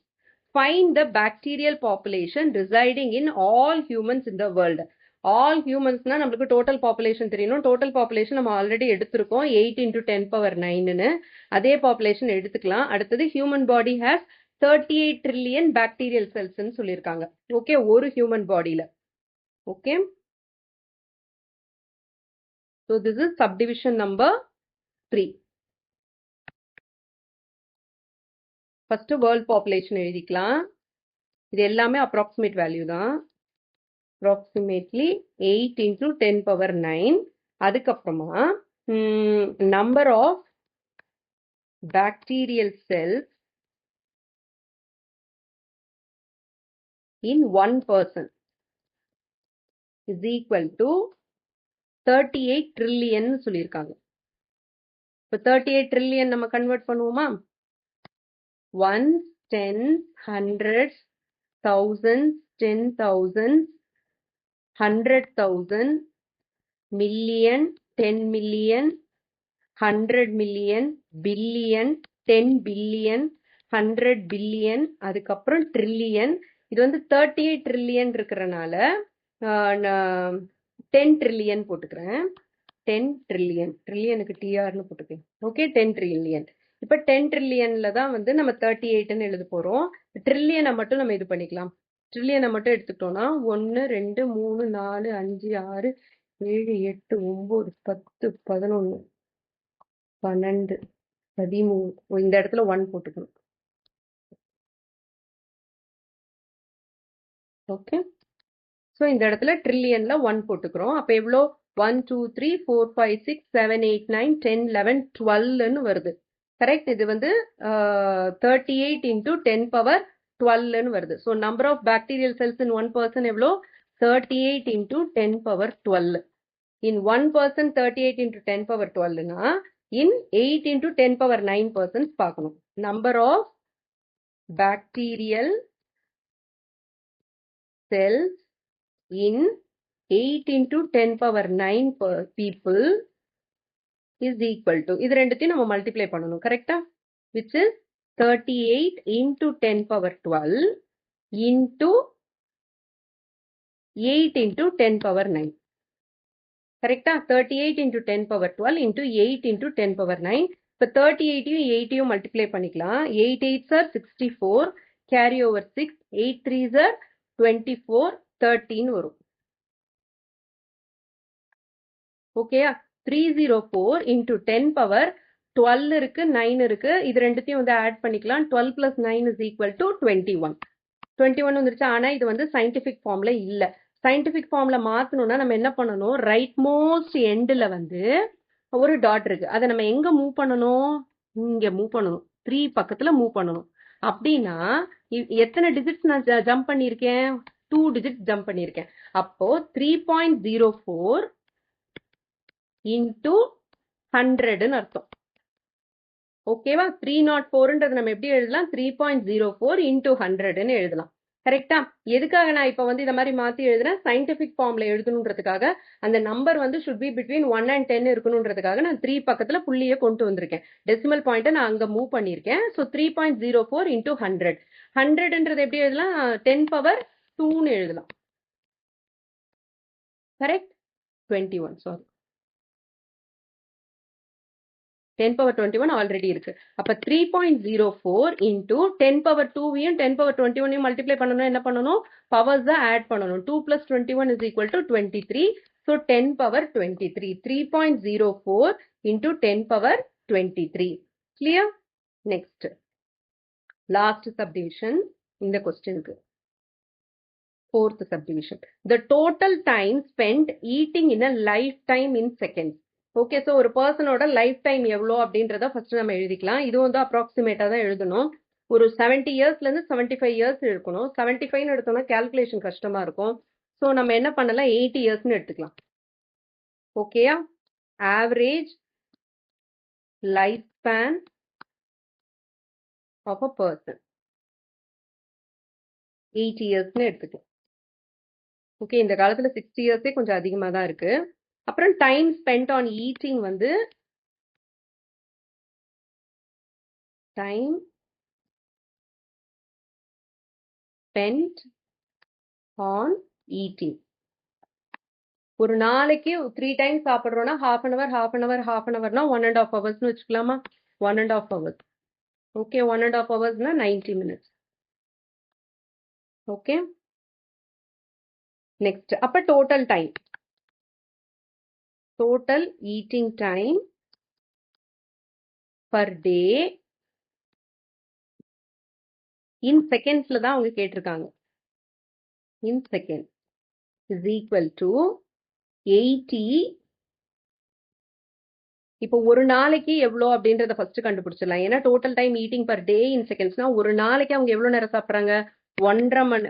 A: Find the bacterial population residing in all humans in the world. All humans-னா நமக்கு total population தெரியணும். Total population நம்ம ஆல்ரெடி எடுத்திருக்கோம். 8 into 10 power 9ன்னு. அதே population எடுத்துக்கலாம். அடுத்தது human body has 38 trillion bacterial cells-ன்னு சொல்லியிருக்காங்க. ஓகே, ஒரு human bodyல. Okay, so this is subdivision number 3. First world population எழுதிக்கலாம். இது எல்லாமே approximate value தான். Approximately 8 into 10 power 9. அதுக்கப்புறமா number of bacterial cells in one person is equal to 38 trillion சொல்லியிருக்காங்க. இப்போ 38 trillion நம்ம கன்வெர்ட் பண்ணுவோமா? ones, tens, hundreds, thousands, 10,000, 100,000, million, 10 million, 100 million, billion, 10 billion, 100 billion, அதுக்கப்புறம் trillion. இது வந்து 38 trillion இருக்கிறனால 10 trillion போட்டுக்கிறேன். 10 trillion, ட்ரில்லியனுக்கு டிஆர்னு போட்டுக்கேன். Okay, 10 trillion. இப்போ 10 trillion-ல தான் வந்து நம்ம 38ன்னு எழுத போறோம். ட்ரில்லியனை மட்டும் நம்ம இது பண்ணிக்கலாம். ட்ரில்லியனை மட்டும் எடுத்துட்டோம்னா 1 2 3 4 5 6 7 8 9 10 11 12 13 இந்த இடத்துல 1 போட்டுக்கணும். ஓகே, ஸோ இந்த இடத்துல ட்ரில்லியன்ல 1 போட்டுக்கிறோம். அப்போ எவ்வளோ? 1 2 3 4 5 6 7 8 9 10 11 12ன்னு வருது. கரெக்ட். இது வந்து 38 into 10 power 12ன்னு வருது. So number of bacterial cells in 1 person எவ்வளோ? 38 into 10 power 12. In 1 person 38 into 10 power 12னா in 8 into 10 power 9 persons பார்க்கணும். Number of bacterial cells in 8 into 10 power 9 people is equal to, இது ரெண்டுத்தையும் நம்ம மல்டிப்ளை பண்ணணும். கரெக்டா? which is 38 into 10 power 12 into 8 into 10 power 9. கரெக்டா? 38 into 10 power 12 into 8 into 10 power 9. இப்போ 38யும் 8யும் மல்டிப்ளை பண்ணிக்கலாம். 8 8s are 64, carry over 6, 8 3s are 24, 13 வரும். ஓகேயா? 304 into 10 power 12 இருக்கு, 9 இருக்கு. இது ரெண்டுத்தையும் வந்து ஆட் பண்ணிக்கலாம். 12 plus 9 is equal to 21. 21 வந்துருச்சு. ஆனா இது வந்து சயின்டிபிக் ஃபார்ம்ல இல்ல. சயின்டிபிக் ஃபார்ம்ல மாத்தணும்னா நம்ம என்ன பண்ணணும்? ரைட் மோஸ்ட் எண்ட்ல வந்து ஒரு டாட் இருக்கு. அதை நம்ம எங்க மூவ் பண்ணணும்? இங்க மூவ் பண்ணணும். 3 பக்கத்துல மூவ் பண்ணணும். அப்படின்னா எத்தனை டிஜிட்ஸ் நான் ஜம்ப் பண்ணியிருக்கேன்? 2 டிஜிட்ஸ் ஜம்ப் பண்ணியிருக்கேன். அப்போ 3.04 into 100ன்னு அர்த்தம். ஓகேவா? 304ன்றது நம்ம எப்படி எழுதலாம்? 3.04 into 100ன்னு எழுதலாம். கரெக்டா? எதுக்காக நான் இப்ப வந்து இத மாதிரி மாத்தி எழுதுறேன்? சயின்டிபிக் ஃபார்ம்ல எழுதணுன்றதுக்காக. அந்த நம்பர் வந்து should be between 1 and 10 இருக்கணுன்றதுக்காக நான் 3 பக்கத்துல புள்ளியை கொண்டு வந்திருக்கேன். டெசிமல் பாயிண்ட்டை நான் அங்க மூவ் பண்ணியிருக்கேன். So 3.04 into 100. 100ன்றது எப்படி எழுதலாம்? 10 power 2ன்னு எழுதலாம். கரெக்ட்? 21, சாரி. 10 power 21 ஆல்ரெடி இருக்கு. அப்ப 3.04 into 10 power 2வையும் 10 power 21ஐயும் மல்டிப்ளை பண்ணணும். என்ன பண்ணணும்? பவர்ஸ் தான் ஆட் பண்ணணும். 2 plus 21 is equal to 23. So 10 power 23. 3.04 into 10 power 23. Clear? Next. Last subdivision இந்த கொஸ்டினுக்கு. Fourth subdivision. The total time spent eating in a lifetime in seconds. Okay, so ஒரு பர்சனோட லைஃப் டைம் எவ்வளோ அப்படின்றத ஃபர்ஸ்ட் நம்ம எழுதிக்கலாம். இது வந்து அப்ராக்சிமேட்டாக தான் எழுதணும். ஒரு 70 இயர்ஸ்லேருந்து 75 இயர்ஸ் இருக்கணும். 75ன்னு எடுத்தோம்னா கேல்குலேஷன் கஷ்டமா இருக்கும். ஸோ நம்ம என்ன பண்ணலாம்? 80 இயர்ஸ்ன்னு எடுத்துக்கலாம். ஓகேயா? Average life span of a person 80 இயர்ஸ்ன்னு எடுத்துக்கலாம். ஓகே, இந்த காலத்துல 60 இயர்ஸே கொஞ்சம் அதிகமாக தான் இருக்கு. அப்புறம் டைம் ஸ்பெண்ட் ஆன் ஈட்டிங் வந்து டைம் ஸ்பெண்ட் ஆன் ஈட்டிங். ஒரு நாளைக்கு 3 டைம் சாப்பிட்றோம்னா ஹாஃப் அன் ஹவர்னா 1.5 ஹவர்ஸ்னு வச்சுக்கலாமா? 1.5 ஹவர்ஸ். ஓகே, 1.5 ஹவர்ஸ்னா 90 மினிட்ஸ். Okay, next. அப்ப total time, total eating time per day in செகண்ட்ஸ்ல தான் அவங்க கேட்டிருக்காங்க. In second is equal to 80 இப்போ ஒரு நாளைக்கு எவ்வளோ அப்படின்றத ஃபர்ஸ்ட் கண்டுபிடிச்சிடலாம். ஏன்னா total time eating per day in செகண்ட்ஸ்னா ஒரு நாளைக்கு அவங்க எவ்வளோ நேரம் சாப்பிட்றாங்க? 1.5 மணி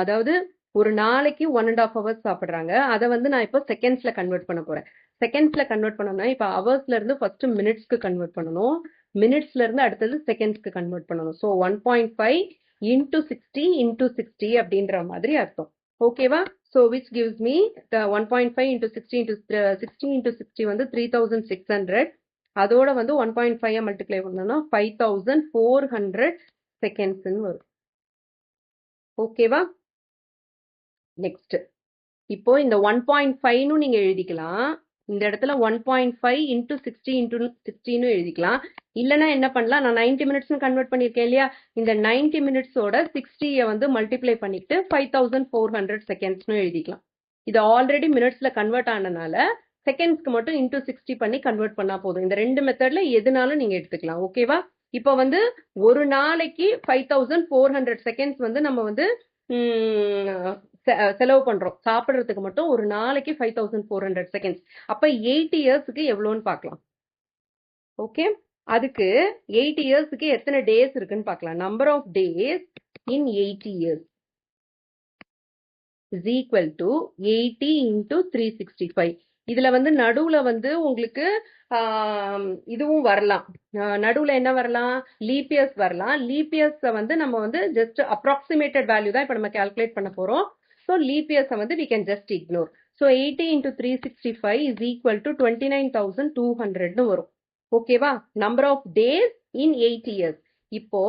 A: அதாவது ஒரு நாளைக்கு 1.5 ஹவர்ஸ் சாப்பிட்றாங்க. அதை வந்து நான் இப்போ செகண்ட்ஸ்ல கன்வெர்ட் பண்ண போறேன். செகண்ட்ஸ்ல கன்வெர்ட் பண்ணணும்னா இப்போ ஹவர்ஸ்ல இருந்து ஃபர்ஸ்ட் மினிட்ஸ்க்கு கன்வெர்ட் பண்ணணும். மினிட்ஸ்ல இருந்து அடுத்தது செகண்ட்ஸ்க்கு கன்வெர்ட் பண்ணணும். ஸோ 1.5 இன்டூ 60 இன்டூ 60 அப்படின்ற மாதிரி அர்த்தம். ஓகேவா? So which gives me the 1.5 into 60 into 60 into 60 வந்து 3600. அதோட வந்து 1.5 மல்டிப்ளை பண்ணோம்னா 5400 செகண்ட்ஸ் வரும். ஓகேவா? நெக்ஸ்ட் இப்போ இந்த 1.5ன்னு நீங்க எழுதிக்கலாம். இந்த இடத்துல 1.5 into 60 into 60ன்னு எழுதிக்கலாம். இல்லைன்னா என்ன பண்ணலாம்? நான் 90 மினிட்ஸ்னு கன்வெர்ட் பண்ணியிருக்கேன் இல்லையா? இந்த 90 மினிட்ஸோட 60யை வந்து மல்டிப்ளை பண்ணிட்டு 5400 செகண்ட்ஸ்னு எழுதிக்கலாம். இது ஆல்ரெடி மினிட்ஸ்ல கன்வெர்ட் ஆனனால செகண்ட்ஸ்க்கு மட்டும் இன்டூ 60 பண்ணி கன்வெர்ட் பண்ணா போதும். இந்த ரெண்டு மெத்தட்ல எதுனாலும் நீங்க எடுத்துக்கலாம். ஓகேவா? இப்போ வந்து ஒரு நாளைக்கு 5400 செகண்ட்ஸ் வந்து நம்ம வந்து செலவு பண்றோம். சாப்பிட்றதுக்கு மட்டும் ஒரு நாளைக்கு 5400 செகண்ட்ஸ். அப்ப 8 இயர்ஸ்க்கு எவ்வளோன்னு பார்க்கலாம். ஓகே, அதுக்கு 8 இயர்ஸ்க்கு எத்தனை டேஸ் இருக்குன்னு பார்க்கலாம். Number of days in 80 years is equal to 80 into 365. இதுல வந்து நடுவுல வந்து உங்களுக்கு இதுவும் வரலாம். நடுவுல என்ன வரலாம்? லீப் இயர்ஸ் வரலாம். லீப் இயர்ஸை வந்து நம்ம வந்து ஜஸ்ட் அப்ராக்சிமேட்டட் வேல்யூ தான் இப்போ நம்ம கால்குலேட் பண்ண போறோம். ஸோ லீப் இயர்ஸை வந்து we can just ignore. So 80 into 365 is equal to 29,200ன்னு வரும். ஓகேவா? Number of days in 80 years. இப்போ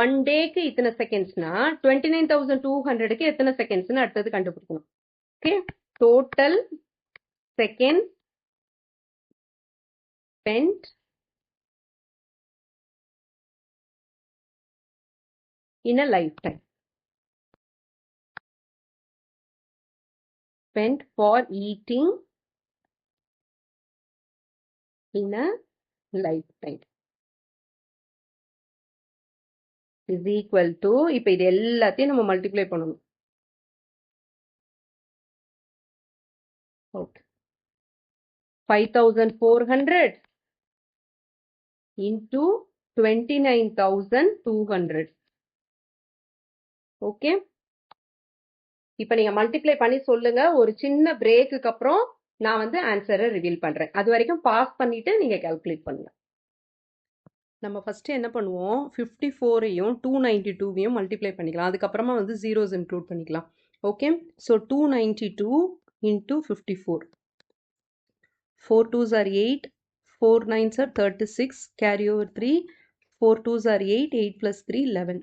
A: ஒன் டேக்கு இத்தனை செகண்ட்ஸ்னா 29,200க்கு எத்தனை செகண்ட்ஸ்னு அடுத்தது கண்டுபிடிக்கணும். Okay, total second spent in a lifetime. Spent for eating in a lifetime is equal to, இப்போ இது எல்லாத்தையும் நம்ம மல்டிப்ளை பண்ணணும். Okay, 5400 into 29,200. ஓகே, இப்போ நீங்க மல்டிப்ளை பண்ணி சொல்லுங்க. ஒரு சின்ன பிரேக்குக்கு அப்புறம் நான் வந்து ஆன்சரை ரிவீல் பண்றேன். அது வரைக்கும் பாஸ் பண்ணிட்டு நீங்க கால்குலேட் பண்ணுங்க. நம்ம ஃபர்ஸ்ட் என்ன பண்ணுவோம்? 54ஐயும் 292வையும் மல்டிப்ளை பண்ணிக்கலாம். அதுக்கப்புறமா வந்து ஜீரோஸ் இன்க்ளூட் பண்ணிக்கலாம். Okay, so 292 into 54. 4 2s are 8, 4 9s are 36, carry over 3, 4 2s are 8, 8 plus 3 11,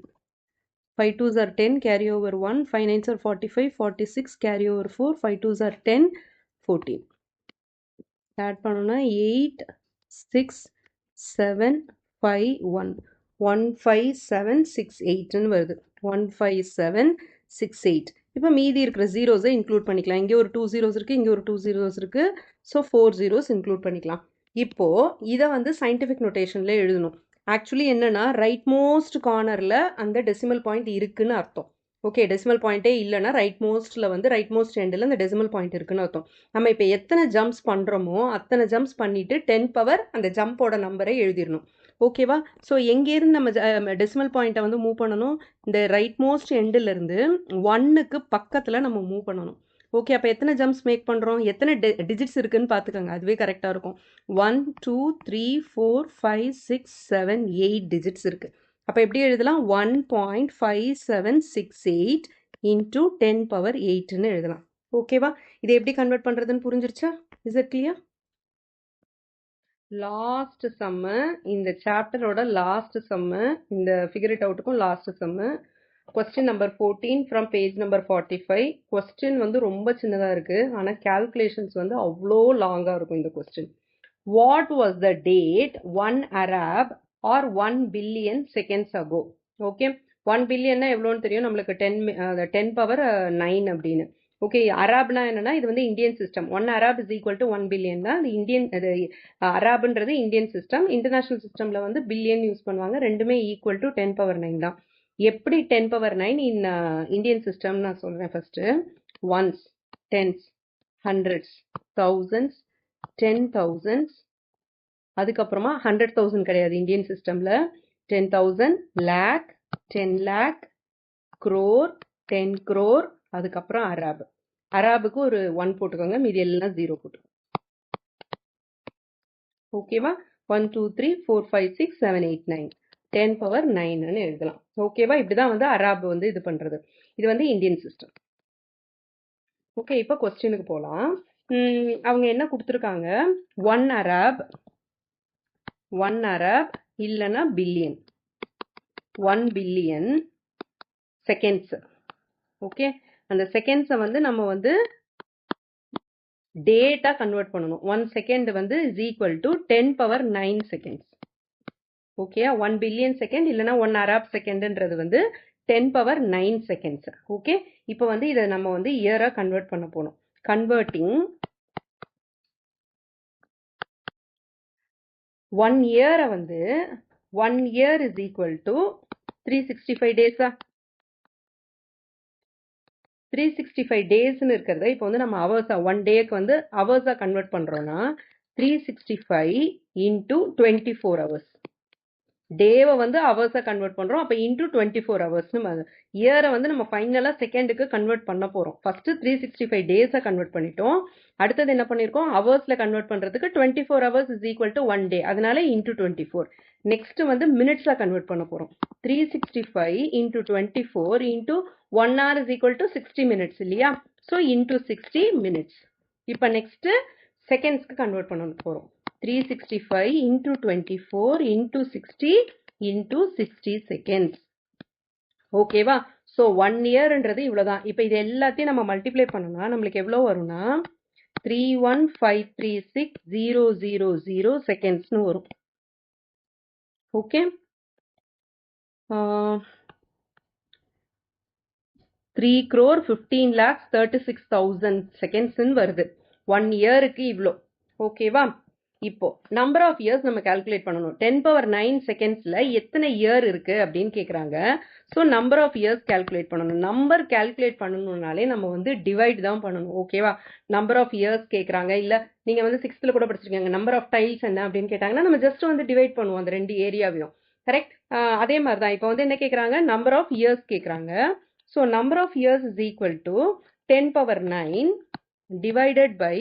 A: 5 2s are 10, carry over 1, 5 9s are 45, 46, carry over 4, 5 2s are 10, 14. Add பண்ணோம்னா 8 6 7 5 1 15768ன்னு வருது. 15768. இப்போ மீதி இருக்கிற ஜீரோஸை இன்க்ளூட் பண்ணிக்கலாம். இங்கே ஒரு 2 zeros இருக்குது, இங்கே ஒரு 2 zeros இருக்குது. ஸோ 4 zeros இன்க்ளூட் பண்ணிக்கலாம். இப்போது இதை வந்து சயின்டிஃபிக் நோட்டேஷனில் எழுதணும். ஆக்சுவலி என்னென்னா ரைட் மோஸ்ட் கார்னரில் அந்த டெசிமல் பாயிண்ட் இருக்குன்னு அர்த்தம். ஓகே, டெசிமல் பாயிண்ட்டே இல்லைன்னா ரைட் மோஸ்ட்டில் வந்து ரைட் மோஸ்ட் எண்டில் அந்த டெசிமல் பாயிண்ட் இருக்குன்னு அர்த்தம். நம்ம இப்போ எத்தனை ஜம்ப்ஸ் பண்ணுறோமோ அத்தனை ஜம்ப்ஸ் பண்ணிவிட்டு 10 பவர் அந்த ஜம்போட நம்பரை எழுதிடணும். ஓகேவா? ஸோ எங்கேருந்து நம்ம டெசிமல் பாயிண்ட்டை வந்து மூவ் பண்ணணும்? இந்த ரைட் மோஸ்ட் எண்டிலிருந்து 1க்கு பக்கத்தில் நம்ம மூவ் பண்ணணும். ஓகே, அப்போ எத்தனை ஜம்ப்ஸ் மேக் பண்ணுறோம்? எத்தனை டிஜிட்ஸ் இருக்குன்னு பார்த்துக்கோங்க, அதுவே கரெக்டாக இருக்கும். 1 2 3 4 5 6 7 8 டிஜிட்ஸ் இருக்குது. அப்போ எப்படி எழுதலாம்? 1.5768 இன்டூ 10 பவர் 8ன்னு எழுதலாம். ஓகேவா? இதை எப்படி கன்வெர்ட் பண்ணுறதுன்னு புரிஞ்சிருச்சா? Is it clear? Last sum, இந்த சாப்டரோட லாஸ்ட் சம்மு, இந்த ஃபிகர் இட் அவுட்டுக்கும் last sum. Question number 14 from page number 45. Question வந்து ரொம்ப சின்னதாக இருக்குது, ஆனால் கேல்குலேஷன்ஸ் வந்து அவ்வளோ லாங்காக இருக்கும் இந்த question. What was the date 1 Arab or 1 billion seconds ago? Okay, 1 பில்லியன்னா எவ்வளோன்னு தெரியும் நம்மளுக்கு, 10 பவர் 9 அப்படின்னு. ஓகே, அராப்னா என்னன்னா இது வந்து Indian system. 1 Arab is equal to 1 billion தான். அது இந்தியன், அது அராப்ன்றது இந்தியன் சிஸ்டம். இன்டர்நேஷனல் சிஸ்டம்ல வந்து பில்லியன் யூஸ் பண்ணுவாங்க. ரெண்டுமே ஈக்குவல் டு 10 பவர் 9 தான். எப்படி 10 பவர் 9 இன் இந்தியன் சிஸ்டம் நான் சொல்றேன். First ones, tens, hundreds, thousands, 10,000s, அதுக்கப்புறமா 100,000 கிடையாது இந்தியன் சிஸ்டம்ல. 10,000, lakh, 10 lakh, crore, 10 crore, அதுக்கப்புறம் அராப். அராபுக்கு ஒரு 1 போட்டுக்கோங்க, மீதி எல்லாம் 0 போட்டுக்கோங்க. ஓகேவா? 1 2 3 4 5 6 7 8 9 10 power 9ன்னு எழுதலாம். ஓகேவா? இப்படிதான் வந்து அராப் வந்து இது பண்றது. இது வந்து இந்தியன் சிஸ்டம். ஓகே, இப்போ கொஸ்டினுக்கு போலாம். அவங்க என்ன கொடுத்துருக்காங்க? 1 அரப் இல்லைன்னா பில்லியன், 1 பில்லியன் செகண்ட்ஸ். ஓகே, அந்த செகண்ட்ஸை வந்து நம்ம வந்து டேட்டா கன்வெர்ட் பண்ணணும். 1 செகண்ட் வந்து is equal to 10 power 9 seconds. Okay, 1 billion second இல்லைன்னா 1 அரப் செகண்ட்ன்றது வந்து 10 power 9 செகண்ட்ஸ். ஓகே, இப்போ வந்து இதை நம்ம வந்து இயரா கன்வெர்ட் பண்ண போனோம். கன்வெர்ட்டிங் 1 இயரை வந்து 1 இயர் இஸ் ஈக்குவல் டு 365 டேஸா? 365 டேஸ்ன்னு இருக்கிறத இப்போ வந்து நம்ம ஹவர்ஸா 1 டேக்கு வந்து ஹவர்ஸா கன்வெர்ட் பண்றோம்னா 365 இன்டூ 24 ஹவர்ஸ். டேவை வந்து ஹவர்ஸா கன்வெர்ட் பண்றோம், அப்போ இன்டூ 24 ஹவர்ஸ்னு. இயரை வந்து நம்ம ஃபைனலா செகண்டுக்கு கன்வெர்ட் பண்ண போறோம். ஃபர்ஸ்ட் 365 டேஸா கன்வெர்ட் பண்ணிட்டோம். அடுத்தது என்ன பண்ணிருக்கோம்? ஹவர்ஸ்ல கன்வெர்ட் பண்றதுக்கு 24 ஹவர்ஸ் இஸ் ஈக்குவல் டு 1 டே, அதனால இன்டூ 24. நெக்ஸ்ட் வந்து மினிட்ஸா கன்வெர்ட் பண்ண போறோம். 365 into 24 into 1 hour is equal to 60 minutes இல்லையா? So into 60 minutes. இப்போ நெக்ஸ்ட் செகண்ட்ஸ்க்கு கன்வெர்ட் பண்ண போறோம். 365 இன்டூ 24 இன்டூ 60 இன்டூ 60 செகண்ட்ஸ். ஓகேவா? ஸோ 1 இயர்ன்றது இவ்வளவுதான். இப்போ இது எல்லாத்தையும் நம்ம மல்டிப்ளை பண்ணோம்னா நம்மளுக்கு எவ்வளவு வரும்னா 31536,000 செகண்ட்ஸ்னு வரும். ஓகே, 3,15,36,000 செகண்ட்ஸ்ன்னு வருது. 1 இயருக்கு இவ்வளோ. ஓகேவா? இப்போ நம்பர் ஆஃப் இயர்ஸ் நம்ம கால்குலேட் பண்ணணும். 10 power 9 செகண்ட்ஸ்ல எத்தனை இயர் இருக்கு அப்படின்னு கேட்குறாங்க. So number of years calculate பண்ணணும். நம்பர் கால்குலேட் பண்ணணும்னாலே நம்ம வந்து டிவைட் தான் பண்ணணும். ஓகேவா? நம்பர் ஆஃப் இயர்ஸ் கேட்குறாங்க, இல்லை நீங்க வந்து 6th கூட படிச்சிருக்கீங்க, நம்பர் ஆஃப் டைல்ஸ் என்ன அப்படின்னு கேட்டாங்கன்னா நம்ம ஜஸ்ட் வந்து டிவைட் பண்ணுவோம் அந்த 2 ஏரியாவையும். கரெக்ட்? அதே மாதிரி தான் இப்போ வந்து என்ன கேட்குறாங்க? நம்பர் ஆஃப் இயர்ஸ் கேட்குறாங்க. So number of years is equal to 10 power 9 divided by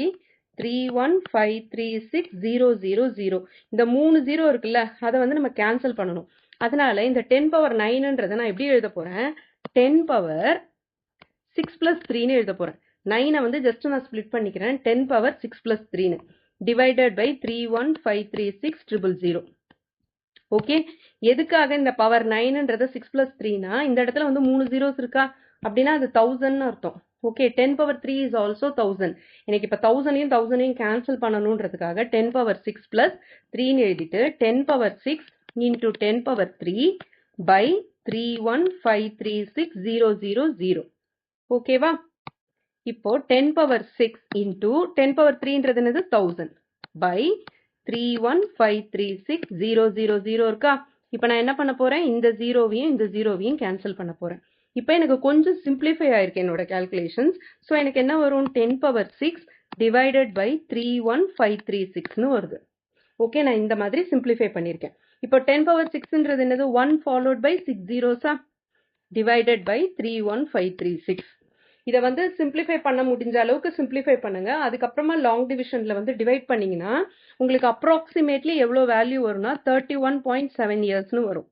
A: 31536,000. இந்த 3 0 இருக்குல்ல, அதை வந்து நம்ம கேன்சல் பண்ணணும். அதனால இந்த 10 power 9ன்றதை நான் எப்படி எழுத போறேன்? 10 power 6 plus 3ன்னு எழுத போறேன். 9 வந்து ஜஸ்ட் நான் ஸ்பிளிட் பண்ணிக்கிறேன். 10 power 6 plus 3ன்னு divided by 31536,000. Okay, எதுக்காக இந்த பவர் 9ன்றத 6 plus 3னா இந்த இடத்துல வந்து 3 zeros இருக்கா, அப்படின்னா அது 1000ன்னு அர்த்தம். Okay, 10 power 3 is also 1000. எனக்கு இப்போ 1000ஐயும் கேன்சல் பண்ணணுன்றதுக்காக 10 power 6 plus 3ன்னு எழுதிட்டு 10 power 6 into 10 power 3 by 31536,000. ஓகேவா? இப்போ 10 power 6 into 10 power 3ன்றது என்னது 1000 by 31536,000 இருக்கா? இப்போ நான் என்ன பண்ண போறேன்? இந்த ஜீரோவையும் கேன்சல் பண்ண போறேன். இப்போ எனக்கு கொஞ்சம் சிம்பிளிஃபை ஆயிருக்கு என்னோட கால்குலேஷன்ஸ். ஸோ எனக்கு என்ன வரும்? 10 power 6 divided by 31536ன்னு வருது. ஓகே, நான் இந்த மாதிரி சிம்பிளிஃபை பண்ணியிருக்கேன். இப்போ 10 power 6ன்றது என்னது? 1 followed by 6 zeros divided by 31536. இதை வந்து சிம்பிளிஃபை பண்ண முடிஞ்ச அளவுக்கு சிம்பிளிஃபை பண்ணுங்க. அதுக்கப்புறமா லாங் டிவிஷன்ல வந்து டிவைட் பண்ணீங்கன்னா உங்களுக்கு அப்ராக்சிமேட்லி எவ்வளோ வேல்யூ வரும்னா 31.7 இயர்ஸ்னு வரும்.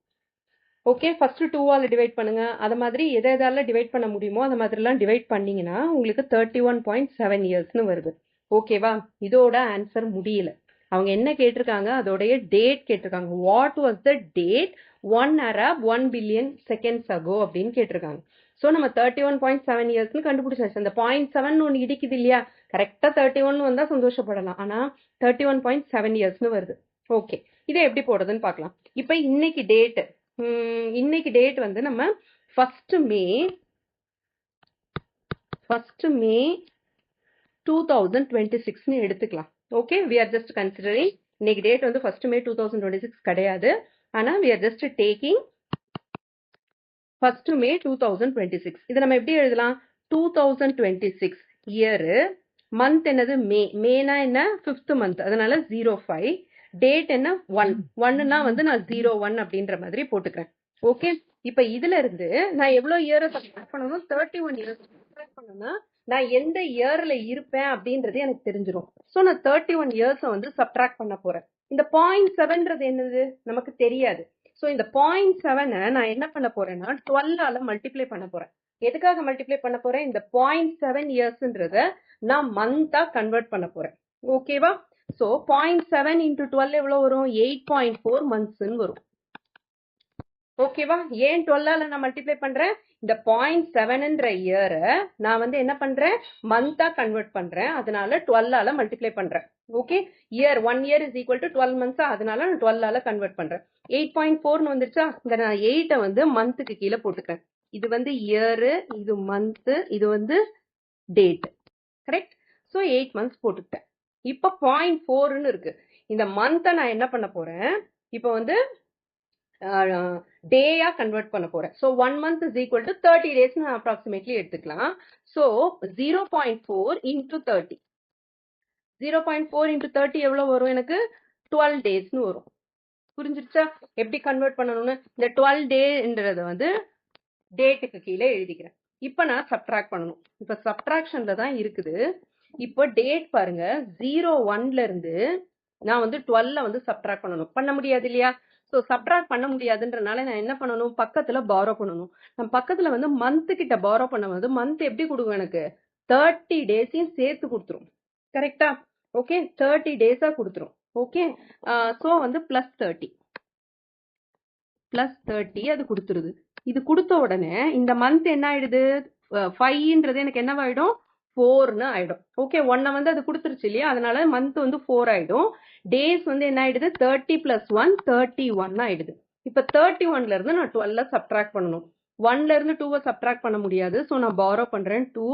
A: ஓகே, ஃபர்ஸ்ட் 2ஆல் டிவைட் பண்ணுங்க. அது மாதிரி எதால டிவைட் பண்ண முடியுமோ அந்த மாதிரிலாம் டிவைட் பண்ணீங்கன்னா உங்களுக்கு 31.7 இயர்ஸ்னு வருது. ஓகேவா? இதோட ஆன்சர் முடியல. அவங்க என்ன கேட்டிருக்காங்க? அதோடைய டேட் கேட்டிருக்காங்க. What was the date 1 Arab 1 billion seconds ago அப்படின்னு கேட்டிருக்காங்க. ஸோ நம்ம 31.7 இயர்ஸ்னு கண்டுபிடிச்சாச்சு. அந்த 0.7 ஒன்று இடிக்குது இல்லையா? கரெக்டாக 31 வந்தால் சந்தோஷப்படலாம். ஆனால் 31.7 இயர்ஸ்னு வருது. ஓகே, இதை எப்படி போடுறதுன்னு பார்க்கலாம். இப்போ இன்னைக்கு டேட் வந்து நம்ம ஃபர்ஸ்ட் மே 2026ன்னு எடுத்துக்கலாம். Okay, we are just considering இன்னைக்கு டேட் வந்து ஃபர்ஸ்ட் மே 2026 கிடையாது. ஆனால் we are just taking first மே 2026. இதை நம்ம எப்படி எழுதலாம்? 2026 இயரு, மந்த் என்னது? மேனா என்ன? 5th மந்த், அதனால 05 டேட் என்ன 1 1னா வந்து நான் 01 அப்படின்ற மாதிரி போட்டுக்கிறேன். ஓகே, இப்ப இதுல இருந்து நான் எவ்வளவு இயரை சப்ட்ராக்ட் பண்ணணும்? 31 இயர்ஸ் சப்ட்ராக்ட் பண்ணணும்னா நான் எந்த இயர்ல இருப்பேன் அப்படின்றது எனக்கு தெரிஞ்சிடும். சோ நான் 31 இயர்ஸ் வந்து சப்ட்ராக்ட் பண்ண போறேன். இந்த 0.7ன்றது என்னது நமக்கு தெரியாது. சோ இந்த 0.7 நான் என்ன பண்ண போறேன்னா 12ஆல மல்டிப்ளை பண்ண போறேன். எதுக்காக மல்டிப்ளை பண்ண போறேன்? இந்த 0.7 இயர்ஸ்ன்றத நான் மந்தா கன்வெர்ட் பண்ண போறேன். ஓகேவா? சோ 0.7 into 12 எவ்வளவு வரும்? 8.4 months வரும். ஓகேவா? ஏன் 12ஆல நான் மல்டிப்ளை பண்றேன்? இந்த 0.7ன்ற இயரை நான் வந்து என்ன பண்றேன்? மந்தா கன்வெர்ட் பண்றேன். அதனால 12ஆல மல்டிப்ளை பண்றேன். Okay, year 1 year is equal to 12 months. அதனால நான் 12ஆல கன்வெர்ட் பண்றேன். 8.4 வந்துருச்சா? இந்த நான் 8 வந்து மந்த்துக்கு கீழே போட்டுக்கிறேன். இது வந்து இயர், இது மந்த், இது வந்து டேட். கரெக்ட்? சோ 8 months போட்டுக்கிட்டேன். இப்ப 0.4ன்னு இருக்கு. இந்த மந்த்தை நான் என்ன பண்ண போறேன்? இப்ப வந்து டேயா கன்வெர்ட் பண்ண போறேன். So 1 month is equal to 30 days நான் அப்ராக்சிமேட்லி எடுத்துக்கலாம். So 0.4 into 30. 0.4 into 30 எவ்வளவு வரும்? எனக்கு 12 daysன்னு வரும். புரிஞ்சிருச்சா எப்படி கன்வெர்ட் பண்ணணும்னு? இந்த 12 டேன்றத வந்து டேட்டுக்கு கீழே எழுதிக்கிறேன். இப்ப நான் சப்ட்ராக்ட் பண்ணணும். இப்ப சப்ட்ராக்ஷன்ல தான் இருக்குது. இப்போ டேட் பாருங்க, 01ல இருந்து நான் வந்து 12ல வந்து சப்ட்ராக்ட் பண்ணணும். பண்ண முடியாது இல்லையா? சோ சப்ட்ராக்ட் பண்ண முடியாதுன்றனால நான் என்ன பண்ணணும்? பக்கத்துல பாரோ பண்ணணும். நம்ம பக்கத்துல வந்து மந்த் கிட்ட பாரோ பண்ணும்போது மந்த் எப்படி கொடுக்கும்? எனக்கு 30 டேஸையும் சேர்த்து கொடுத்துரும். கரெக்டா? ஓகே, 30 டேஸா கொடுத்துரும். ஓகே, சோ வந்து +30 அது கொடுத்துருது. இது கொடுத்த உடனே இந்த மந்த் என்ன ஆயிடுது? 5ன்றது எனக்கு என்னவாயிடும்? 4ன்னு ஆயிடும். ஓகே, 1 வந்து அது கொடுத்துருச்சு இல்லையா? அதனால மந்த் வந்து 4 ஆயிடும். டேஸ் வந்து என்ன ஆயிடுது? 30 + 1 31 ஆயிடுது. இப்ப 31ல இருந்து நான் 12ல சப்ட்ராக்ட் பண்ணணும். 1ல இருந்து 2வை சப்ட்ராக்ட் பண்ண முடியாது. சோ நான் பாரோ பண்றேன் 2.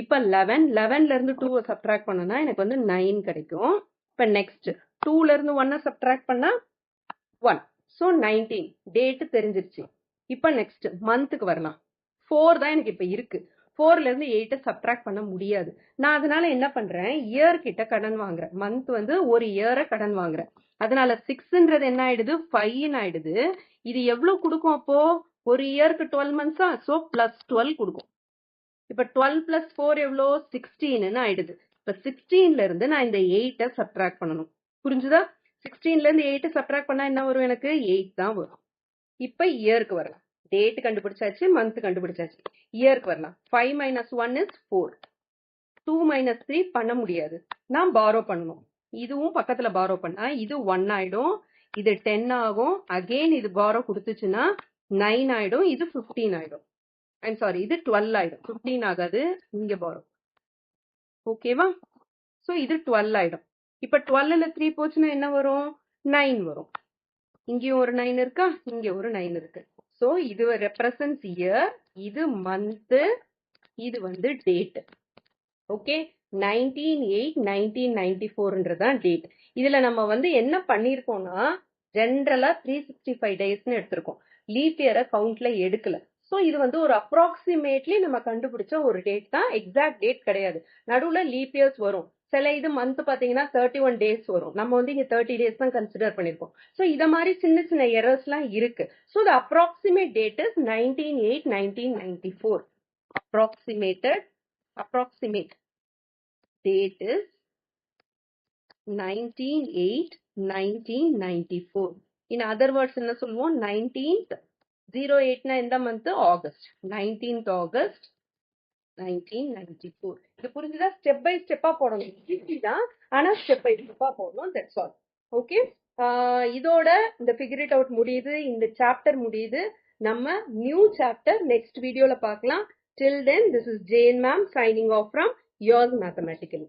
A: இப்ப 11ல இருந்து 2வை சப்ட்ராக்ட் பண்ணனா எனக்கு வந்து 9 கிடைக்கும். இப்ப நெக்ஸ்ட் 2ல இருந்து 1 சப்ட்ராக்ட் பண்ணா 1. சோ 19 டேட் தெரிஞ்சிருச்சு. இப்ப நெக்ஸ்ட் மந்த்துக்கு வரலாம். 4 தான் எனக்கு இப்ப இருக்கு. 4ல இருந்து 8 சப்ட்ராக்ட் பண்ண முடியாது. நான் அதனால என்ன பண்றேன்? இயர் கிட்ட கடன் வாங்குறேன். மந்த் வந்து ஒரு இயரை கடன் வாங்குறேன். அதனால 6ன்றது என்ன ஆயிடுது? 5ன்னு ஆயிடுது. இது எவ்வளவு கொடுக்கும் அப்போ? ஒரு இயருக்கு 12 months. சோ +12 கொடுக்கும். இப்ப 12 + 4 எவ்வளோ? 16ன்னு ஆயிடுது. இப்ப 16ல இருந்து நான் இந்த 8 சப்ட்ராக்ட் பண்ணணும். புரிஞ்சுதா? 16ல இருந்து 8 சப்ட்ராக்ட் பண்ணா என்ன வரும்? எனக்கு 8 தான் வரும். இப்ப இயருக்கு வரலாம். டேட் கண்டுபிடிச்சாச்சு, மந்த் கண்டுபிடிச்சாச்சு. இயருக்கு வரலாம். 5 - 1 is 4. 2 - 3 பண்ண முடியாது. நான் பாரோ பண்ணணும். இதுவும் பக்கத்துல பாரோ பண்ணா இது 1 ஆயிடும், இது 10 ஆகும். அகைன் இது பாரோ கொடுத்துச்சுன்னா 9 ஆயிடும், இது 15 ஆயிடும். ஐம் சாரி, இது 12 ஆயிடும். 15 ஆகாது, இங்க பாரோ. ஓகேவா? சோ இது 12 ஆயிடும். இப்ப 12ல 3 போச்சுன்னா என்ன வரும்? 9 வரும். இங்கேயும் ஒரு 9 இருக்கா? இங்க ஒரு 9 இருக்கு. சோ இது ரெப்ரசன்ட்ஸ் இயர், இது மந்த், இது வந்து டேட். Okay, 19/8/1994ன்றதான் date. இதுல நம்ம வந்து என்ன பண்ணிருக்கோம்னா ஜென்ரலா 365 டேஸ்ன்னு எடுத்திருக்கோம். லீப் இயரை கவுண்ட்ல எடுக்கல. சோ இது வந்து ஒரு அப்ராக்சிமேட்லி நம்ம கண்டுபிடிச்ச ஒரு டேட் தான், எக்ஸாக்ட் டேட் கிடையாது. நடுவுல லீப் இயர்ஸ் வரும். சில இது மந்த் பாத்தீங்கன்னா 31 டேஸ் வரும். நம்ம வந்து இங்க 30 டேஸ் தான் கன்சிடர் பண்ணிருக்கோம். சோ இத மாதிரி சின்ன சின்ன எரர்ஸ் எல்லாம் இருக்கு. So the approximate date is 19/8/1994. Approximate date is 19/8/1994. In other words என்ன சொல்லுவோம்? 19th 08னா எந்த மந்த்? ஆகஸ்ட். 19th August 1994. இது புரிஞ்சுதா? ஸ்டெப் பை ஸ்டெப்பா போடணும். இதுதான், ஆனா ஸ்டெப் பை ஸ்டெப்பா போடணும். That's all. ஓகே, இதோட இந்த ஃபிகர் இட் அவுட் முடியுது. இந்த சாப்டர் முடியுது. நம்ம நியூ சாப்டர் நெக்ஸ்ட் வீடியோல பார்க்கலாம். Till then, this is Jane ma'am signing off from Yours Mathematically.